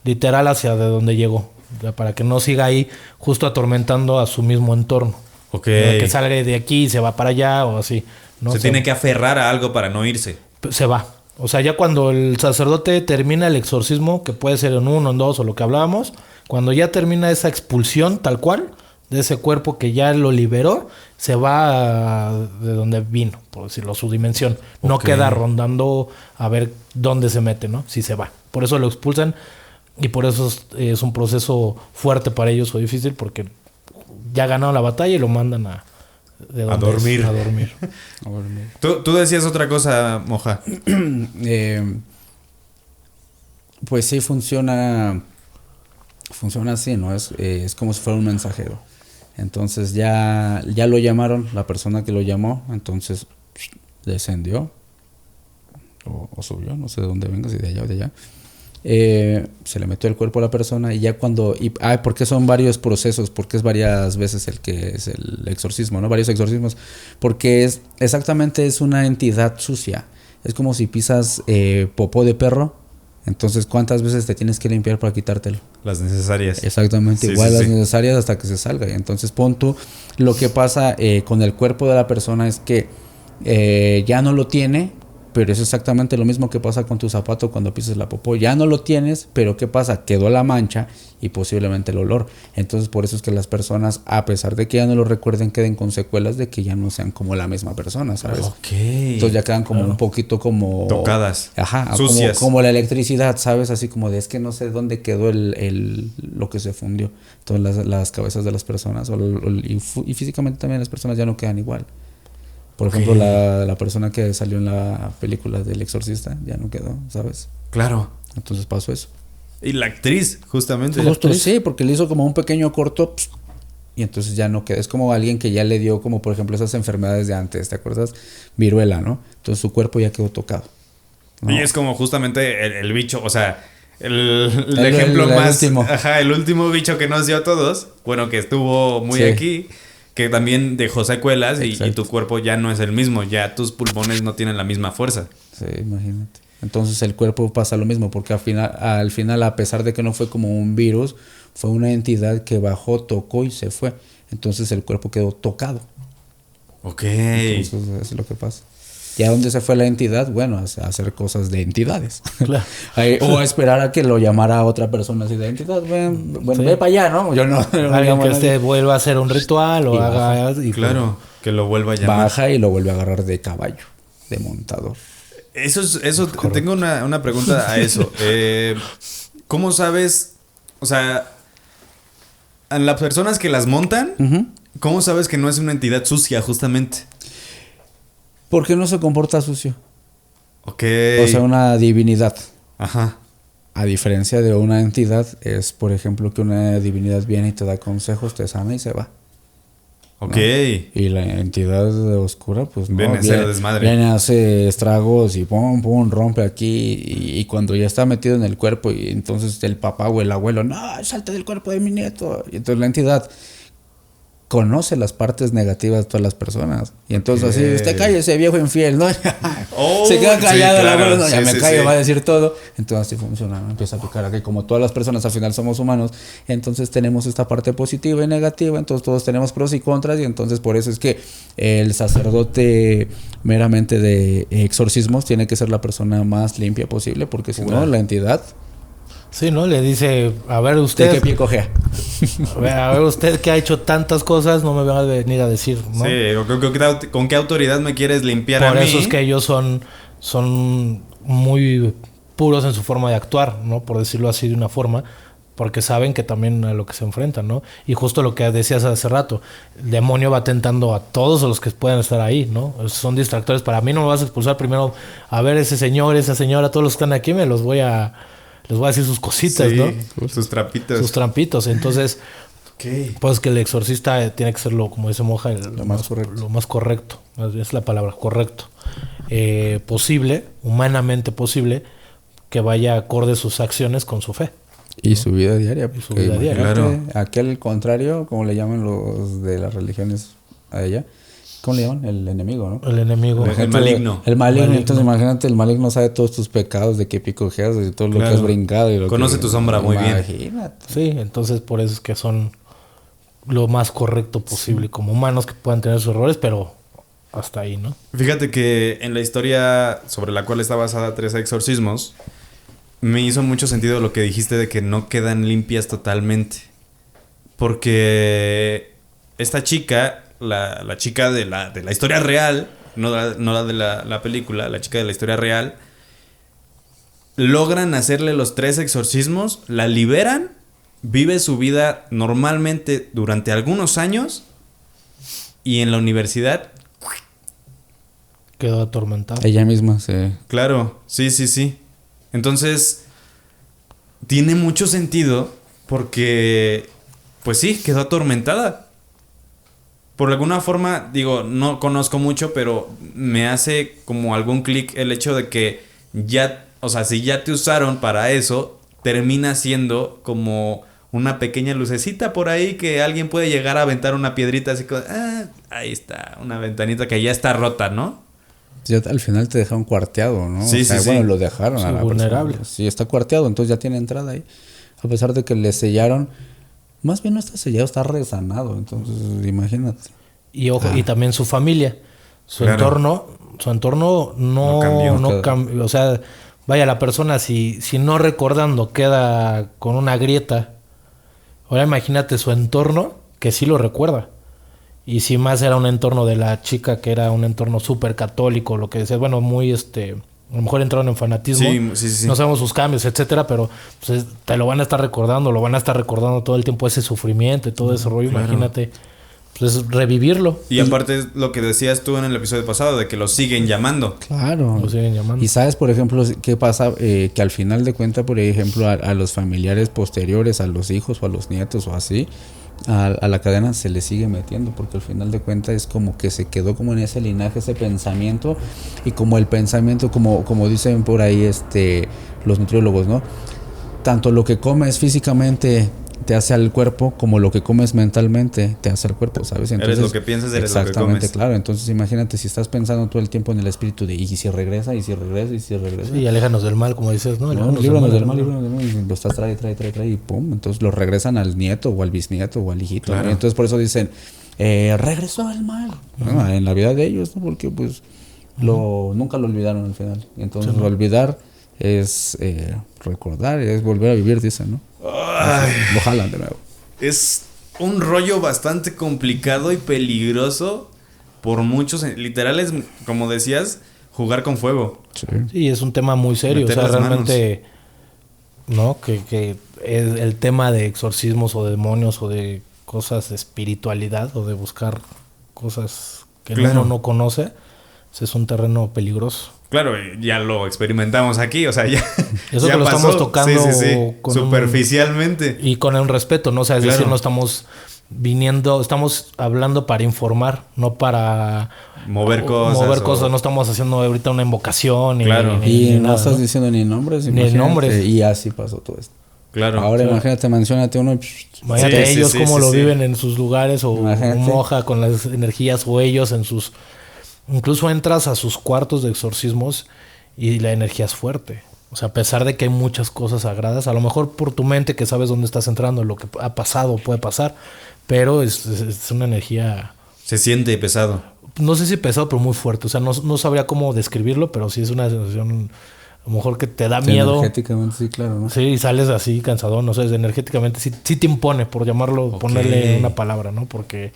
literal hacia de donde llegó. Para que no siga ahí justo atormentando a su mismo entorno. Ok. Que salga de aquí y se va para allá o así. ¿no? Se tiene que aferrar a algo para no irse. Se va. O sea, ya cuando el sacerdote termina el exorcismo, que puede ser en 1, en 2 o lo que hablábamos, cuando ya termina esa expulsión tal cual de ese cuerpo que ya lo liberó, se va de donde vino, por decirlo, su dimensión. Okay. No queda rondando a ver dónde se mete, ¿no? Sí se va. Por eso lo expulsan y por eso es un proceso fuerte para ellos o difícil, porque ya ganaron la batalla y lo mandan de A dónde dormir. es, a dormir. A dormir. Tú decías otra cosa, Moja. Pues sí funciona así, ¿no? Es como si fuera un mensajero. Entonces ya lo llamaron, la persona que lo llamó, entonces descendió o subió, no sé de dónde venga, si de allá o de allá. Se le metió el cuerpo a la persona y ya cuando... porque son varios procesos, porque es varias veces el que es el exorcismo, ¿no? Varios exorcismos, porque es una entidad sucia. Es como si pisas popó de perro, entonces ¿cuántas veces te tienes que limpiar para quitártelo? Las necesarias. Exactamente, Sí, igual sí, las sí. necesarias hasta que se salga. Y entonces pon tú, lo que pasa con el cuerpo de la persona es que ya no lo tiene, pero es exactamente lo mismo que pasa con tu zapato cuando pisas la popó. Ya no lo tienes, pero ¿qué pasa? Quedó la mancha y posiblemente el olor. Entonces por eso es que las personas, a pesar de que ya no lo recuerden, queden con secuelas de que ya no sean como la misma persona, ¿sabes? Ok. Entonces ya quedan como un poquito como... Tocadas. Ajá, Sucias. como la electricidad, ¿sabes? Así como de, es que no sé dónde quedó lo que se fundió. Entonces las cabezas de las personas y físicamente también las personas ya no quedan igual. Por ejemplo, la persona que salió en la película del Exorcista ya no quedó, ¿sabes? Claro. Entonces pasó eso. Y la actriz, justamente. Justo, sí, porque le hizo como un pequeño corto y entonces ya no queda. Es como alguien que ya le dio como, por ejemplo, esas enfermedades de antes, ¿te acuerdas? Viruela, ¿no? Entonces su cuerpo ya quedó tocado, ¿no? Y es como justamente el bicho, o sea, el ejemplo el más... último. Ajá, el último bicho que nos dio a todos, bueno, que estuvo muy Sí. aquí, que también dejó secuelas y Exacto. tu cuerpo ya no es el mismo, ya tus pulmones no tienen la misma fuerza. Sí, imagínate. Entonces el cuerpo pasa lo mismo, porque al final, a pesar de que no fue como un virus, fue una entidad que bajó, tocó y se fue. Entonces el cuerpo quedó tocado. Ok. Entonces eso es lo que pasa. ¿Y a dónde se fue la entidad? Bueno, a hacer cosas de entidades. Claro. O a esperar a que lo llamara otra persona así de entidad. Bueno, Sí. ve para allá, ¿no? Yo no Alguien llamo a que nadie. vuelva a hacer un ritual o Y haga... y Claro, que lo vuelva a llamar. Baja y lo vuelve a agarrar de caballo, de montador. Eso tengo una pregunta a eso. ¿Cómo sabes, o sea, a las personas que las montan, cómo sabes que no es una entidad sucia justamente? Porque no se comporta sucio. Ok. O sea, una divinidad. Ajá. A diferencia de una entidad, es por ejemplo que una divinidad viene y te da consejos, te sana y se va. Ok. ¿No? Y la entidad oscura, pues no. Viene a hacer desmadre. Viene a hacer estragos y pum, rompe aquí. Y cuando ya está metido en el cuerpo, y entonces el papá o el abuelo, no, salte del cuerpo de mi nieto. Y entonces la entidad conoce las partes negativas de todas las personas. Y entonces así, usted cállese, viejo infiel, ¿no? Oh, se queda callado, sí, el claro. abuelo, no, ya Sí, me sí, callo, sí. va a decir todo. Entonces así funciona, ¿no? Empieza a picar aquí. Como todas las personas al final somos humanos, entonces tenemos esta parte positiva y negativa, entonces todos tenemos pros y contras, y entonces por eso es que el sacerdote meramente de exorcismos tiene que ser la persona más limpia posible, porque si no, la entidad... Sí, ¿no? Le dice, a ver ¿De usted... qué pie cojea? A ver usted que ha hecho tantas cosas, no me va a venir a decir, ¿no? Sí, ¿con qué autoridad me quieres limpiar Por a mí? eso es que ellos son muy puros en su forma de actuar, ¿no? Por decirlo así de una forma, porque saben que también a lo que se enfrentan, ¿no? Y justo lo que decías hace rato, el demonio va tentando a todos los que puedan estar ahí, ¿no? Son distractores. Para mí no me vas a expulsar primero, a ver ese señor, esa señora, todos los que están aquí, les voy a decir sus cositas, Sí, ¿no? sus trapitos. Sus trampitos. Entonces, pues que el exorcista tiene que ser, como dice Moja, lo más correcto. Es la palabra, correcto. Posible, humanamente posible, que vaya acorde sus acciones con su fe. Y su vida diaria. Y su vida diaria. Claro. Aquel contrario, como le llaman los de las religiones a ella. ¿Cómo le llaman? El enemigo, ¿no? El enemigo. El maligno. El maligno. Entonces imagínate, el maligno sabe todos tus pecados, de qué picojeas, de todo lo que has brincado. Y Conoce tu sombra muy bien. Imagínate. Sí, entonces por eso es que son lo más correcto posible, como humanos que puedan tener sus errores, pero hasta ahí, ¿no? Fíjate que en la historia sobre la cual está basada Tres Exorcismos, me hizo mucho sentido lo que dijiste de que no quedan limpias totalmente. Porque esta chica, la chica de la historia real, no la de la película, la chica de la historia real, logran hacerle los 3 exorcismos, la liberan, vive su vida normalmente durante algunos años y en la universidad, Quedó atormentada. Ella misma se... claro, sí. Entonces, tiene mucho sentido porque, pues sí, quedó atormentada. Por alguna forma, digo, no conozco mucho, pero me hace como algún clic el hecho de que ya, o sea, si ya te usaron para eso, termina siendo como una pequeña lucecita por ahí que alguien puede llegar a aventar una piedrita así como, ahí está, una ventanita que ya está rota, ¿no? Ya al final te dejaron cuarteado, ¿no? Sí, o sea, sí, bueno, sí. lo dejaron Sí, a la vulnerable. persona. Sí, está cuarteado, entonces ya tiene entrada ahí. A pesar de que le sellaron, más bien no está sellado, está resanado. Entonces, imagínate. Y ojo, y también su familia. Su Claro. entorno No cambió. no cambió. O sea, vaya, la persona si no recordando queda con una grieta. Ahora imagínate su entorno que sí lo recuerda. Y si más era un entorno de la chica que era un entorno súper católico, lo que decías, bueno, muy a lo mejor entraron en fanatismo. Sí. No sabemos sus cambios, etcétera, pero pues, te lo van a estar recordando, lo van a estar recordando todo el tiempo ese sufrimiento y todo ese rollo. claro. Imagínate, pues revivirlo. Y aparte es lo que decías tú en el episodio pasado, de que lo siguen llamando. Claro. Lo siguen llamando. Y sabes, por ejemplo, qué pasa, que al final de cuentas, por ejemplo, a los familiares posteriores, a los hijos o a los nietos o así, a la cadena se le sigue metiendo, porque al final de cuentas es como que se quedó como en ese linaje, ese pensamiento, y como el pensamiento, como dicen por ahí los nutriólogos, ¿no? Tanto lo que comes físicamente te hace al cuerpo, como lo que comes mentalmente te hace al cuerpo, ¿sabes? Eres lo que piensas, eres lo que exactamente, comes. claro. Entonces imagínate si estás pensando todo el tiempo en el espíritu de y si regresa, y si regresa, y si regresa. Sí, aléjanos del mal, como dices, ¿no? No, líbranos del mal, y lo estás trae, y pum, entonces lo regresan al nieto o al bisnieto o al hijito, Claro. ¿no? Y entonces por eso dicen, regresó el mal, ¿no? En la vida de ellos, ¿no? Porque pues nunca lo olvidaron al final. Y entonces olvidar es recordar, es volver a vivir, dicen, ¿no? Lo jalan de nuevo. Es un rollo bastante complicado y peligroso por muchos. Literal es, como decías, jugar con fuego. Sí. Sí, es un tema muy serio. Meter O sea, las realmente, ¿no? Que el tema de exorcismos o de demonios o de cosas de espiritualidad o de buscar cosas que Claro. uno no conoce, pues es un terreno peligroso. Claro, ya lo experimentamos aquí, o sea, ya. Eso ya que lo pasó. estamos tocando Sí. con Superficialmente. Y con un respeto, ¿no? O sea, es Claro. decir, no estamos estamos hablando para informar, no para Mover cosas. no estamos haciendo ahorita una invocación ni, Claro. ni Y no nada, estás ¿no? diciendo ni nombres, Ni imagínate, nombres. y así pasó todo esto. Claro. Ahora imagínate, menciónate uno. Imagínate Sí, ellos sí, cómo sí, lo sí. viven en sus lugares o Imagínate. moja con las energías o ellos en sus... Incluso entras a sus cuartos de exorcismos y la energía es fuerte. O sea, a pesar de que hay muchas cosas sagradas, a lo mejor por tu mente que sabes dónde estás entrando, lo que ha pasado puede pasar, pero es una energía, Se siente pesado. no sé si pesado, pero muy fuerte. O sea, no sabría cómo describirlo, pero sí es una sensación a lo mejor que te da miedo. Energéticamente, sí, claro, ¿no? Sí, y sales así cansadón, no sé, energéticamente sí te impone, por llamarlo, Ok. ponerle una palabra, ¿no? Porque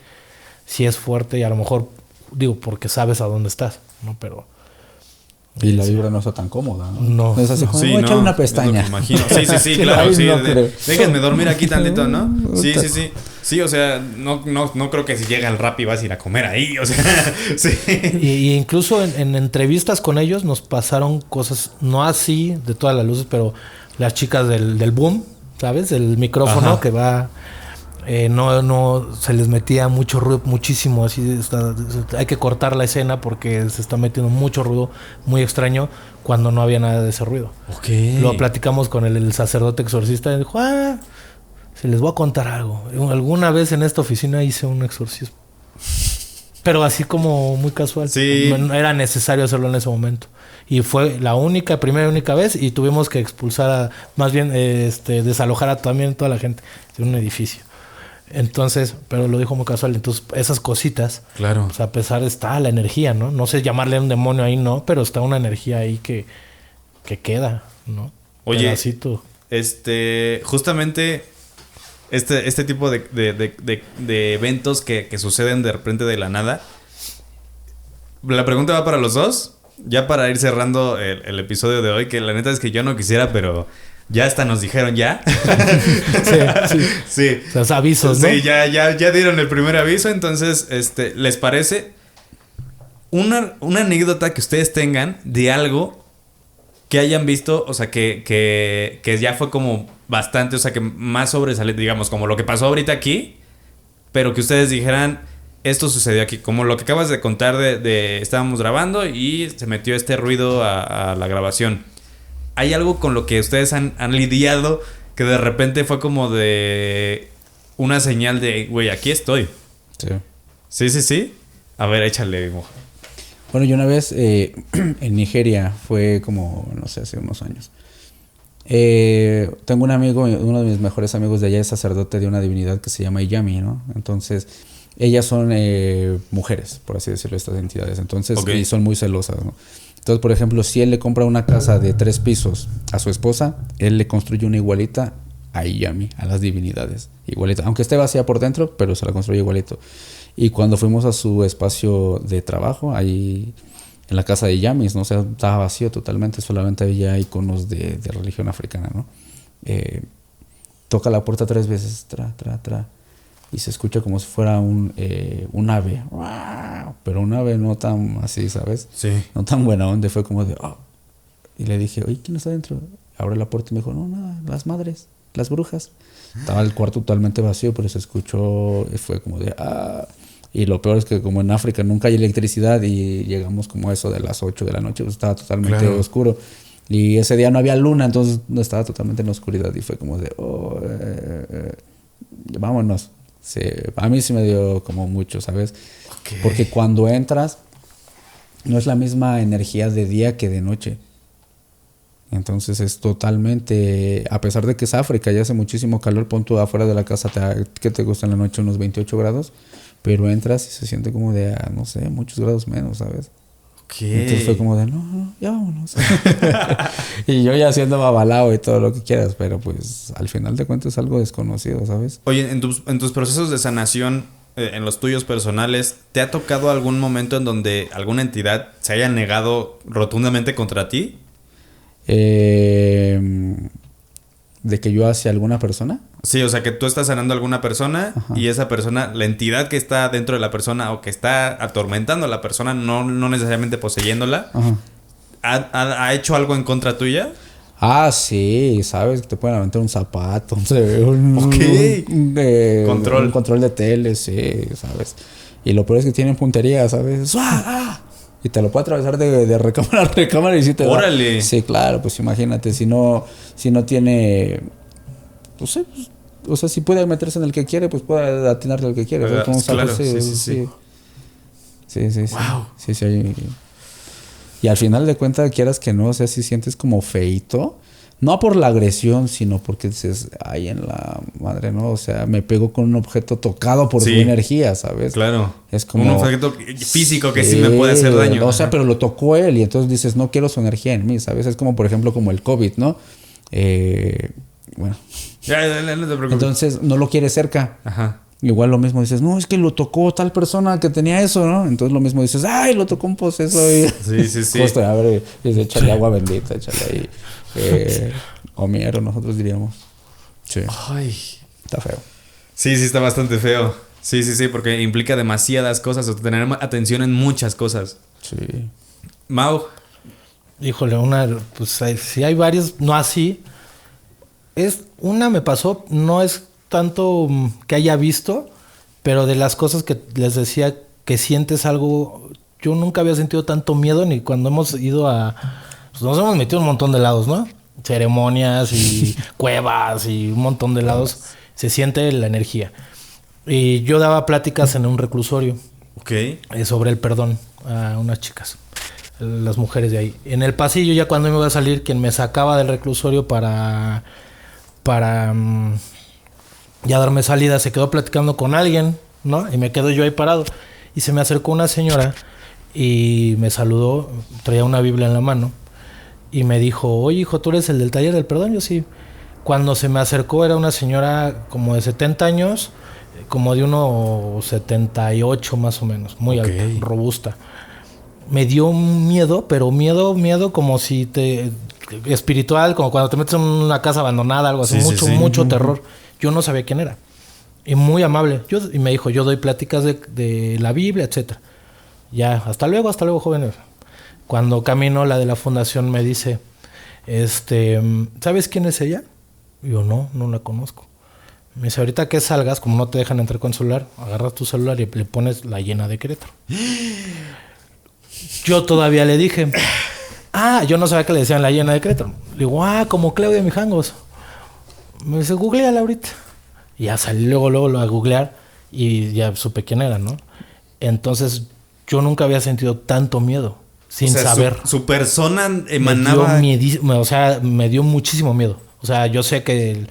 sí es fuerte y a lo mejor, digo, porque sabes a dónde estás, ¿no? Pero Y la vibra no está tan cómoda, ¿no? No. Es así como, Sí, voy a echar no, una es lo pestaña. que imagino. Sí, Sí, claro. ay, Sí, no creo. déjenme dormir aquí tantito, ¿no? Sí. Sí, o sea, no creo que si llega el rap y vas a ir a comer ahí, o sea, sí. y incluso en entrevistas con ellos nos pasaron cosas, no así de todas las luces, pero las chicas del boom, ¿sabes? El micrófono Ajá. que va... no se les metía mucho ruido, muchísimo, así hay que cortar la escena porque se está metiendo mucho ruido, muy extraño, cuando no había nada de ese ruido. Ok. Lo platicamos con el sacerdote exorcista y dijo, se les voy a contar algo. Alguna vez en esta oficina hice un exorcismo. Pero así como muy casual. Sí. No era necesario hacerlo en ese momento. Y fue la primera y única vez y tuvimos que expulsar más bien desalojar a también toda la gente de un edificio. Entonces, pero lo dijo muy casual. Entonces, esas cositas, Claro. pues a pesar está la energía, ¿no? No sé llamarle a un demonio ahí, no, pero está una energía ahí que queda, ¿no? Oye, Pedacito. Justamente este tipo de eventos que suceden de repente de la nada. La pregunta va para los dos. Ya para ir cerrando el episodio de hoy, que la neta es que yo no quisiera, pero Ya hasta nos dijeron ya. Sí. Sí. O sea, avisos, ¿no? Sí, ya dieron el primer aviso. Entonces, ¿les parece una anécdota que ustedes tengan de algo que hayan visto? O sea, que ya fue como bastante, o sea, que más sobresaliente, digamos, como lo que pasó ahorita aquí, pero que ustedes dijeran, esto sucedió aquí. Como lo que acabas de contar de estábamos grabando y se metió este ruido a la grabación. ¿Hay algo con lo que ustedes han lidiado que de repente fue como de una señal de, güey, aquí estoy? Sí. A ver, échale. Bueno, yo una vez en Nigeria, fue como, no sé, hace unos años. Tengo un amigo, uno de mis mejores amigos de allá es sacerdote de una divinidad que se llama Iyami, ¿no? Entonces, ellas son mujeres, por así decirlo, estas entidades. Entonces, y son muy celosas, ¿no? Entonces, por ejemplo, si él le compra una casa de 3 pisos a su esposa, él le construye una igualita a Iyami, a las divinidades. Igualita, aunque esté vacía por dentro, pero se la construye igualito. Y cuando fuimos a su espacio de trabajo, ahí en la casa de Iyamis, ¿no? O sea, estaba vacío totalmente, solamente había iconos de religión africana, ¿no? Toca la puerta 3 veces, tra. Y se escucha como si fuera un ave. Pero un ave no tan así, ¿sabes? Sí. No tan buena onda. Fue como de... Oh. Y le dije, oye, ¿quién está adentro? Abre la puerta y me dijo, no, nada, las madres, las brujas. Estaba el cuarto totalmente vacío, pero se escuchó y fue como de... Y lo peor es que como en África nunca hay electricidad y llegamos como a eso de las 8 de la noche, pues estaba totalmente oscuro. Y ese día no había luna, entonces no estaba totalmente en la oscuridad y fue como de... vámonos. Sí, a mí sí me dio como mucho, ¿sabes? Okay. Porque cuando entras, no es la misma energía de día que de noche. Entonces es totalmente... A pesar de que es África, ya hace muchísimo calor, pon tú afuera de la casa, ¿qué te gusta en la noche? Unos 28 grados. Pero entras y se siente como de, no sé, muchos grados menos, ¿sabes? Okay. Entonces fue como de, no, ya vámonos. Y yo ya siendo babalao y todo lo que quieras, pero pues al final de cuentas es algo desconocido, ¿sabes? Oye, en tus procesos de sanación, en los tuyos personales, ¿te ha tocado algún momento en donde alguna entidad se haya negado rotundamente contra ti? ¿De que yo hacia alguna persona? Sí, o sea, que tú estás sanando a alguna persona. Ajá. Y esa persona, la entidad que está dentro de la persona o que está atormentando a la persona, no necesariamente poseyéndola, ¿ha hecho algo en contra tuya? Sí, sabes, que te pueden aventar un zapato, un control de tele, sí, sabes. Y lo peor es que tienen puntería, ¿sabes? Y te lo puede atravesar de recámara a recámara y si te ¡Órale! Sí, claro, pues imagínate, si no tiene... No sé, pues, o sea, si puede meterse en el que quiere, pues puede atinarle al que quiere. Claro, sí. Sí. Wow. Sí. Y al final de cuentas, quieras que no, o sea, si sientes como feito, no por la agresión, sino porque dices, ay, en la madre, ¿no? O sea, me pego con un objeto tocado por su energía, ¿sabes? Claro. Es como... un objeto físico que sí me puede hacer daño. O sea, pero lo tocó él y entonces dices, no quiero su energía en mí, ¿sabes? Es como, por ejemplo, como el COVID, ¿no? Bueno. Ya, no te preocupes. Entonces, no lo quiere cerca. Ajá. Igual lo mismo dices, no, es que lo tocó tal persona que tenía eso, ¿no? Entonces lo mismo dices, ay, lo tocó un poseso. Y... Sí. Justo, a ver, échale agua bendita, échale ahí. O miero, nosotros diríamos. Sí. Ay. Está feo. Sí, está bastante feo. Sí, porque implica demasiadas cosas, o tener atención en muchas cosas. Sí. Mau. Híjole, pues sí hay varios, no así. Una me pasó, no es tanto que haya visto, pero de las cosas que les decía que sientes algo, yo nunca había sentido tanto miedo ni cuando hemos ido pues nos hemos metido en un montón de lados, ¿no? Ceremonias y cuevas y un montón de lados, se siente la energía. Y yo daba pláticas en un reclusorio. Okay. Sobre el perdón a unas chicas, las mujeres de ahí. En el pasillo, ya cuando me iba a salir, quien me sacaba del reclusorio para ya darme salida, se quedó platicando con alguien, ¿no? Y me quedo yo ahí parado. Y se me acercó una señora y me saludó, traía una Biblia en la mano. Y me dijo, oye, hijo, ¿tú eres el del taller del perdón? Yo sí. Cuando se me acercó era una señora como de 70 años, como de unos 78 más o menos, muy alta, robusta. Me dio un miedo, pero miedo como si espiritual, como cuando te metes en una casa abandonada, algo así, Sí, sí, mucho, sí. mucho terror. Yo no sabía quién era. Y muy amable. Y me dijo, yo doy pláticas de la Biblia, etcétera. Ya, hasta luego, jóvenes. Cuando camino, la de la fundación me dice, ¿sabes quién es ella? Y yo, no la conozco. Me dice, ahorita que salgas, como no te dejan entrar con celular, agarras tu celular y le pones la llena de Querétaro. Yo todavía le dije, yo no sabía que le decían la llena de Querétaro. Le digo, como Claudia Mijangos. Me dice, googleala ahorita. Y ya salí luego lo a googlear y ya supe quién era, ¿no? Entonces, yo nunca había sentido tanto miedo, sin saber. Su persona emanaba... Me dio muchísimo miedo. O sea, yo sé que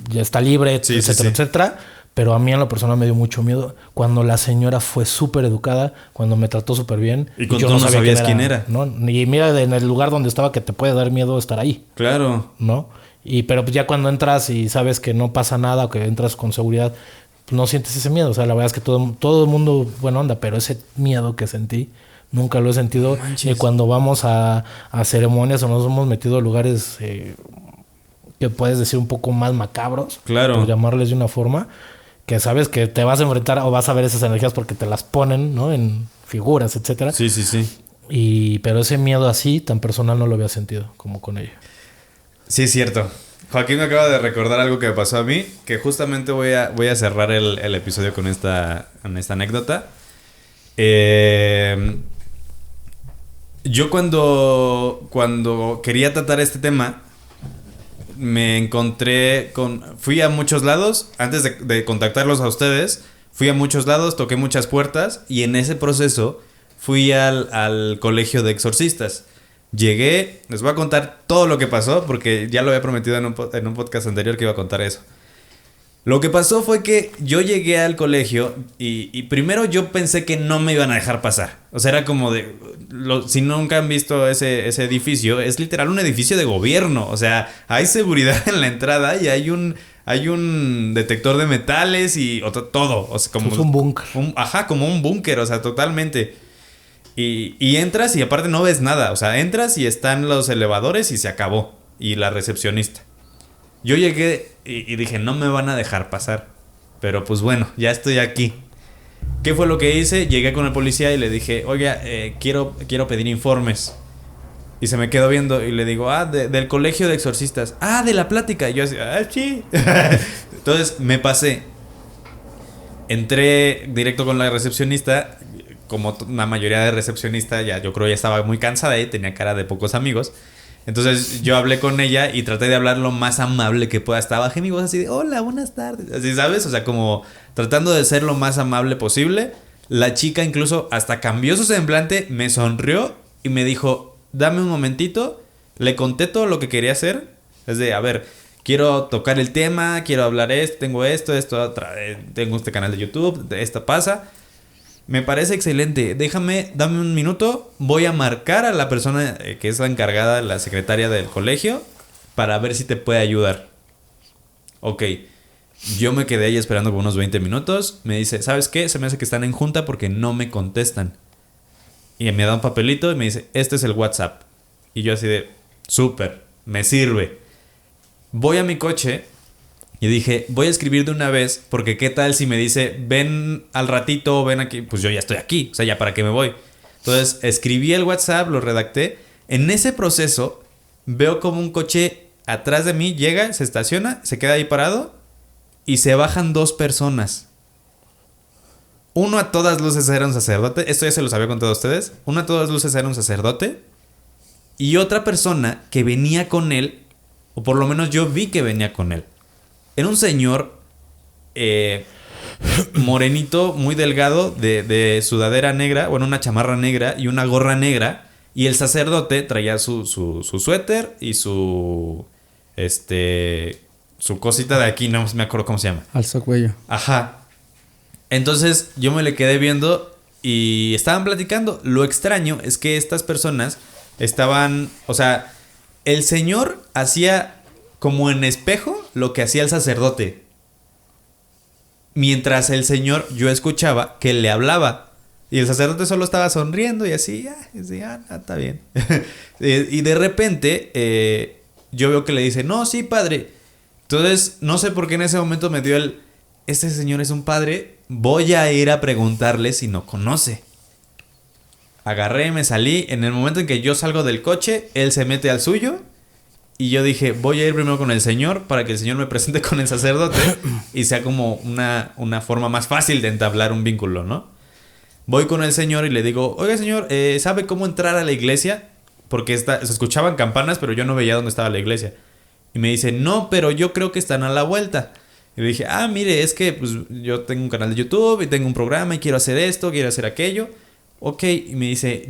ya está libre, Sí, etcétera, sí. etcétera. Pero a mí en lo personal me dio mucho miedo cuando la señora fue súper educada, cuando me trató súper bien. Y cuando tú no sabías quién era. ¿no? Y mira, en el lugar donde estaba que te puede dar miedo estar ahí, Claro. ¿no? Pero pues ya cuando entras y sabes que no pasa nada o que entras con seguridad, pues no sientes ese miedo. O sea, la verdad es que todo el mundo, buena onda, pero ese miedo que sentí, nunca lo he sentido. Y cuando vamos a ceremonias o nos hemos metido a lugares que puedes decir un poco más macabros, Claro. por llamarles de una forma, que sabes que te vas a enfrentar o vas a ver esas energías porque te las ponen, ¿no? En figuras, etcétera. Sí. Pero ese miedo así, tan personal, no lo había sentido como con ella. Sí, es cierto. Joaquín me acaba de recordar algo que me pasó a mí, que justamente voy a cerrar el episodio con esta anécdota. Yo cuando quería tratar este tema, me encontré fui a muchos lados, antes de contactarlos a ustedes, fui a muchos lados, toqué muchas puertas y en ese proceso fui al colegio de exorcistas. Llegué, les voy a contar todo lo que pasó porque ya lo había prometido en un podcast anterior que iba a contar eso. Lo que pasó fue que yo llegué al colegio y primero yo pensé que no me iban a dejar pasar. O sea, era como si nunca han visto ese edificio, es literal un edificio de gobierno. O sea, hay seguridad en la entrada y hay un detector de metales y todo. O sea, como es un búnker. Como un búnker, o sea, totalmente. Y entras y aparte no ves nada. O sea, entras y están los elevadores y se acabó. Y la recepcionista. Yo llegué y dije, no me van a dejar pasar. Pero pues bueno, ya estoy aquí. ¿Qué fue lo que hice? Llegué con el policía y le dije, oiga, quiero pedir informes. Y se me quedó viendo y le digo, del colegio de exorcistas. De la plática. Y yo así, sí. Entonces me pasé. Entré directo con la recepcionista. Como la mayoría de recepcionistas, yo creo ya estaba muy cansada y tenía cara de pocos amigos. Entonces yo hablé con ella y traté de hablar lo más amable que pueda. Hasta bajé mi voz así de, hola, buenas tardes. Así, ¿sabes? O sea, como tratando de ser lo más amable posible. La chica incluso hasta cambió su semblante, me sonrió y me dijo, dame un momentito. Le conté todo lo que quería hacer. Es de, a ver, quiero tocar el tema, quiero hablar tengo esto, tengo este canal de YouTube, esto pasa. Me parece excelente. Dame un minuto. Voy a marcar a la persona que es la encargada, la secretaria del colegio, para ver si te puede ayudar. Ok. Yo me quedé ahí esperando por unos 20 minutos. Me dice, ¿sabes qué? Se me hace que están en junta porque no me contestan. Y me da un papelito y me dice, este es el WhatsApp. Y yo así de, súper, me sirve. Voy a mi coche. Y dije, voy a escribir de una vez, porque qué tal si me dice, ven al ratito, ven aquí, pues yo ya estoy aquí, o sea, ya para qué me voy. Entonces escribí el WhatsApp, lo redacté. En ese proceso veo como un coche atrás de mí llega, se estaciona, se queda ahí parado y se bajan 2 personas. Uno a todas luces era un sacerdote, esto ya se los había contado a ustedes. Uno a todas luces era un sacerdote y otra persona que venía con él, o por lo menos yo vi que venía con él. Era un señor morenito, muy delgado, de sudadera negra, bueno, una chamarra negra y una gorra negra. Y el sacerdote traía su suéter y su cosita de aquí, no me acuerdo cómo se llama. Alzacuello. Ajá. Entonces yo me le quedé viendo y estaban platicando. Lo extraño es que estas personas estaban, o sea, el señor hacía como en espejo lo que hacía el sacerdote. Mientras el señor, yo escuchaba que le hablaba. Y el sacerdote solo estaba sonriendo y así, está bien. Y de repente yo veo que le dice, no, sí, padre. Entonces, no sé por qué en ese momento me dio este señor es un padre, voy a ir a preguntarle si no conoce. Agarré, me salí. En el momento en que yo salgo del coche, él se mete al suyo. Y yo dije, voy a ir primero con el señor para que el señor me presente con el sacerdote y sea como una forma más fácil de entablar un vínculo, ¿no? Voy con el señor y le digo, oiga señor, ¿sabe cómo entrar a la iglesia? Porque se escuchaban campanas, pero yo no veía dónde estaba la iglesia. Y me dice, no, pero yo creo que están a la vuelta. Y le dije, mire, es que pues, yo tengo un canal de YouTube y tengo un programa y quiero hacer esto, quiero hacer aquello. Ok, y me dice,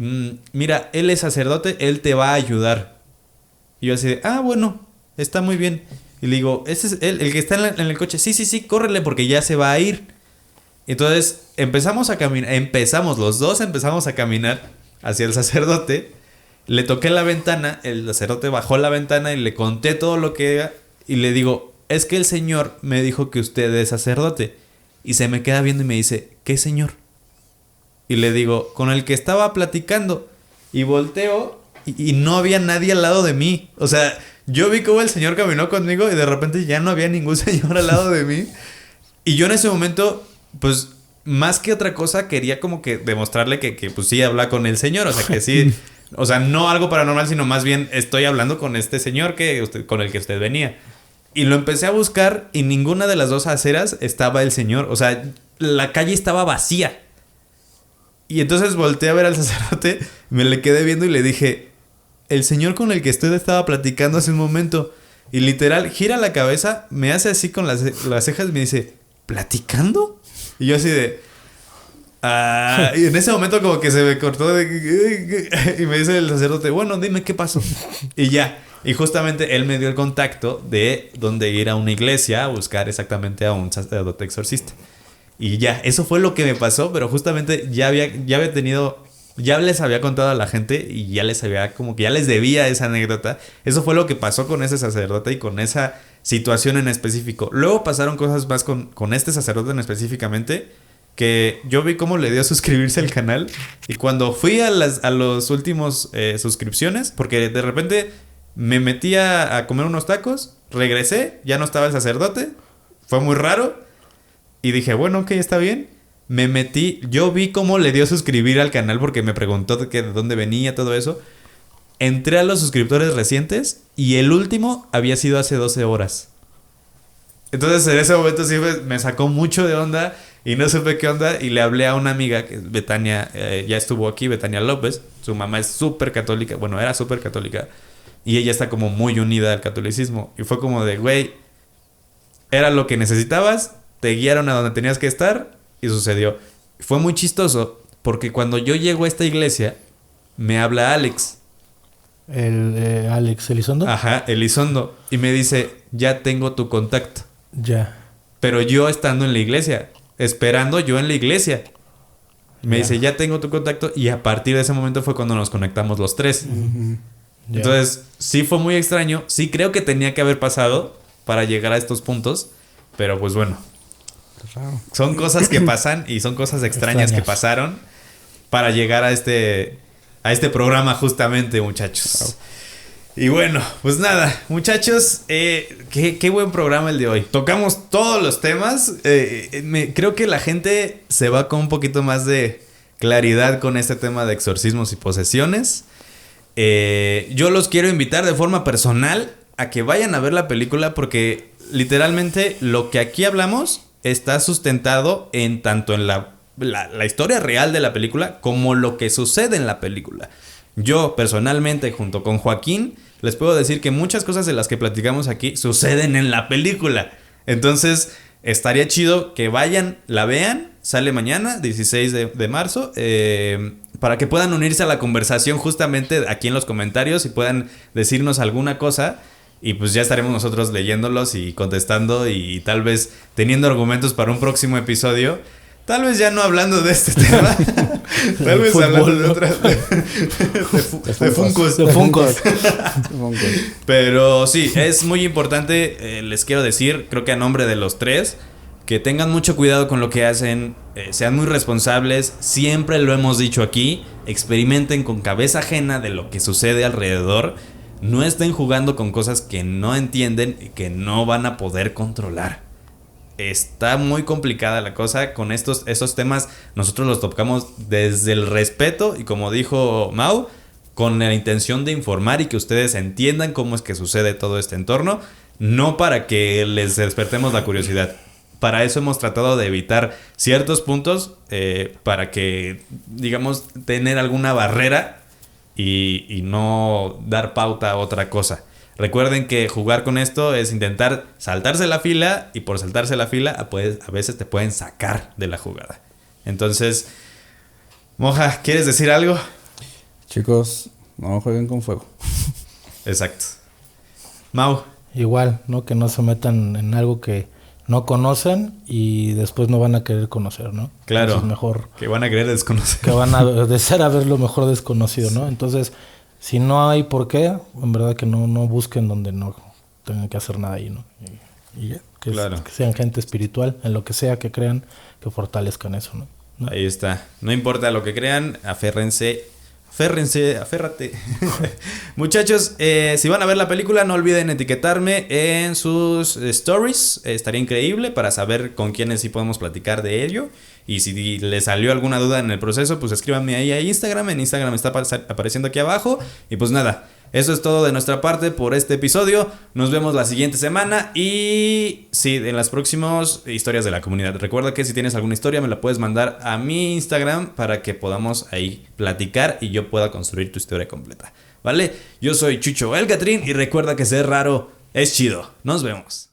mira, él es sacerdote, él te va a ayudar. Y yo así de, bueno, está muy bien. Y le digo, ¿ese es él, el que está en el coche? Sí, córrele porque ya se va a ir. Entonces empezamos a caminar, los dos empezamos a caminar hacia el sacerdote. Le toqué la ventana, el sacerdote bajó la ventana y le conté todo lo que era. Y le digo, es que el señor me dijo que usted es sacerdote. Y se me queda viendo y me dice, ¿qué señor? Y le digo, con el que estaba platicando. Y volteo y no había nadie al lado de mí. O sea, yo vi cómo el señor caminó conmigo y de repente ya no había ningún señor al lado de mí. Y yo en ese momento, pues, más que otra cosa, quería como que demostrarle que pues sí habla con el señor. O sea, que sí, o sea, no algo paranormal, sino más bien estoy hablando con este señor con el que usted venía. Y lo empecé a buscar y ninguna de las dos aceras estaba el señor. O sea, la calle estaba vacía. Y entonces volteé a ver al sacerdote, me le quedé viendo y le dije, el señor con el que usted estaba platicando hace un momento. Y literal, gira la cabeza, me hace así con las cejas y me dice, ¿platicando? Y yo así de... y en ese momento como que se me cortó y me dice el sacerdote, bueno, dime qué pasó. Y ya, y justamente él me dio el contacto de dónde ir a una iglesia a buscar exactamente a un sacerdote exorcista. Y ya, eso fue lo que me pasó, pero justamente ya les había contado a la gente y ya les debía esa anécdota. Eso fue lo que pasó con ese sacerdote y con esa situación en específico. Luego pasaron cosas más con este sacerdote en específicamente, que yo vi cómo le dio a suscribirse al canal. Y cuando fui a los últimos suscripciones, porque de repente me metí a comer unos tacos, regresé, ya no estaba el sacerdote, fue muy raro. Y dije, bueno, ok, está bien. Me metí, yo vi cómo le dio a suscribir al canal porque me preguntó de dónde venía, todo eso. Entré a los suscriptores recientes y el último había sido hace 12 horas. Entonces en ese momento sí me sacó mucho de onda y no supe qué onda. Y le hablé a una amiga, que es Betania, ya estuvo aquí, Betania López. Su mamá es súper católica, bueno, era súper católica. Y ella está como muy unida al catolicismo. Y fue como de, güey, era lo que necesitabas. Te guiaron a donde tenías que estar y sucedió. Fue muy chistoso porque cuando yo llego a esta iglesia me habla Alex. Alex Elizondo. Ajá, Elizondo. Y me dice, ya tengo tu contacto. Ya. Pero yo estando en la iglesia, esperando yo en la iglesia. Me dice, ya tengo tu contacto. Y a partir de ese momento fue cuando nos conectamos los tres. Uh-huh. Entonces, sí fue muy extraño. Sí creo que tenía que haber pasado para llegar a estos puntos. Pero pues bueno. Son cosas que pasan y son cosas extrañas que pasaron para llegar a este programa justamente, muchachos. Y bueno, pues nada, muchachos, qué buen programa el de hoy. Tocamos todos los temas. Creo que la gente se va con un poquito más de claridad con este tema de exorcismos y posesiones. Yo los quiero invitar de forma personal a que vayan a ver la película porque literalmente lo que aquí hablamos está sustentado en tanto en la historia real de la película como lo que sucede en la película. Yo personalmente junto con Joaquín les puedo decir que muchas cosas de las que platicamos aquí suceden en la película. Entonces estaría chido que vayan, la vean, sale mañana 16 de marzo, para que puedan unirse a la conversación justamente aquí en los comentarios y puedan decirnos alguna cosa. Y pues ya estaremos nosotros leyéndolos y contestando y tal vez teniendo argumentos para un próximo episodio. Tal vez ya no hablando de este tema. Tal vez hablando de otras... De Funkos. Pero sí, es muy importante, les quiero decir, creo que a nombre de los tres, que tengan mucho cuidado con lo que hacen, sean muy responsables, siempre lo hemos dicho aquí, experimenten con cabeza ajena de lo que sucede alrededor, no estén jugando con cosas que no entienden y que no van a poder controlar. Está muy complicada la cosa con esos temas. Nosotros los tocamos desde el respeto y, como dijo Mau, con la intención de informar y que ustedes entiendan cómo es que sucede todo este entorno, no para que les despertemos la curiosidad. Para eso hemos tratado de evitar ciertos puntos, para que, digamos, tener alguna barrera y no dar pauta a otra cosa. Recuerden que jugar con esto es intentar saltarse la fila, y por saltarse la fila a veces te pueden sacar de la jugada. Entonces, Moja, ¿quieres decir algo? Chicos, no jueguen con fuego. Exacto. Mau. Igual, ¿no? Que no se metan en algo que no conocen y después no van a querer conocer, ¿no? Claro. Entonces mejor Que van a querer desconocer. que van a desear a ver lo mejor desconocido, ¿no? Entonces, si no hay por qué, en verdad que no busquen donde no tengan que hacer nada ahí, ¿no? Y ya, que sean gente espiritual, en lo que sea que crean, que fortalezcan eso, ¿no? Ahí está. No importa lo que crean, aférrate. Muchachos, si van a ver la película, no olviden etiquetarme en sus stories. Estaría increíble para saber con quiénes sí podemos platicar de ello. Y si les salió alguna duda en el proceso, pues escríbanme ahí a Instagram. En Instagram está apareciendo aquí abajo. Y pues nada, eso es todo de nuestra parte por este episodio. Nos vemos la siguiente semana. Y sí, en las próximas historias de la comunidad. Recuerda que si tienes alguna historia, me la puedes mandar a mi Instagram para que podamos ahí platicar y yo pueda construir tu historia completa. ¿Vale? Yo soy Chucho el Catrín y recuerda que ser raro es chido. Nos vemos.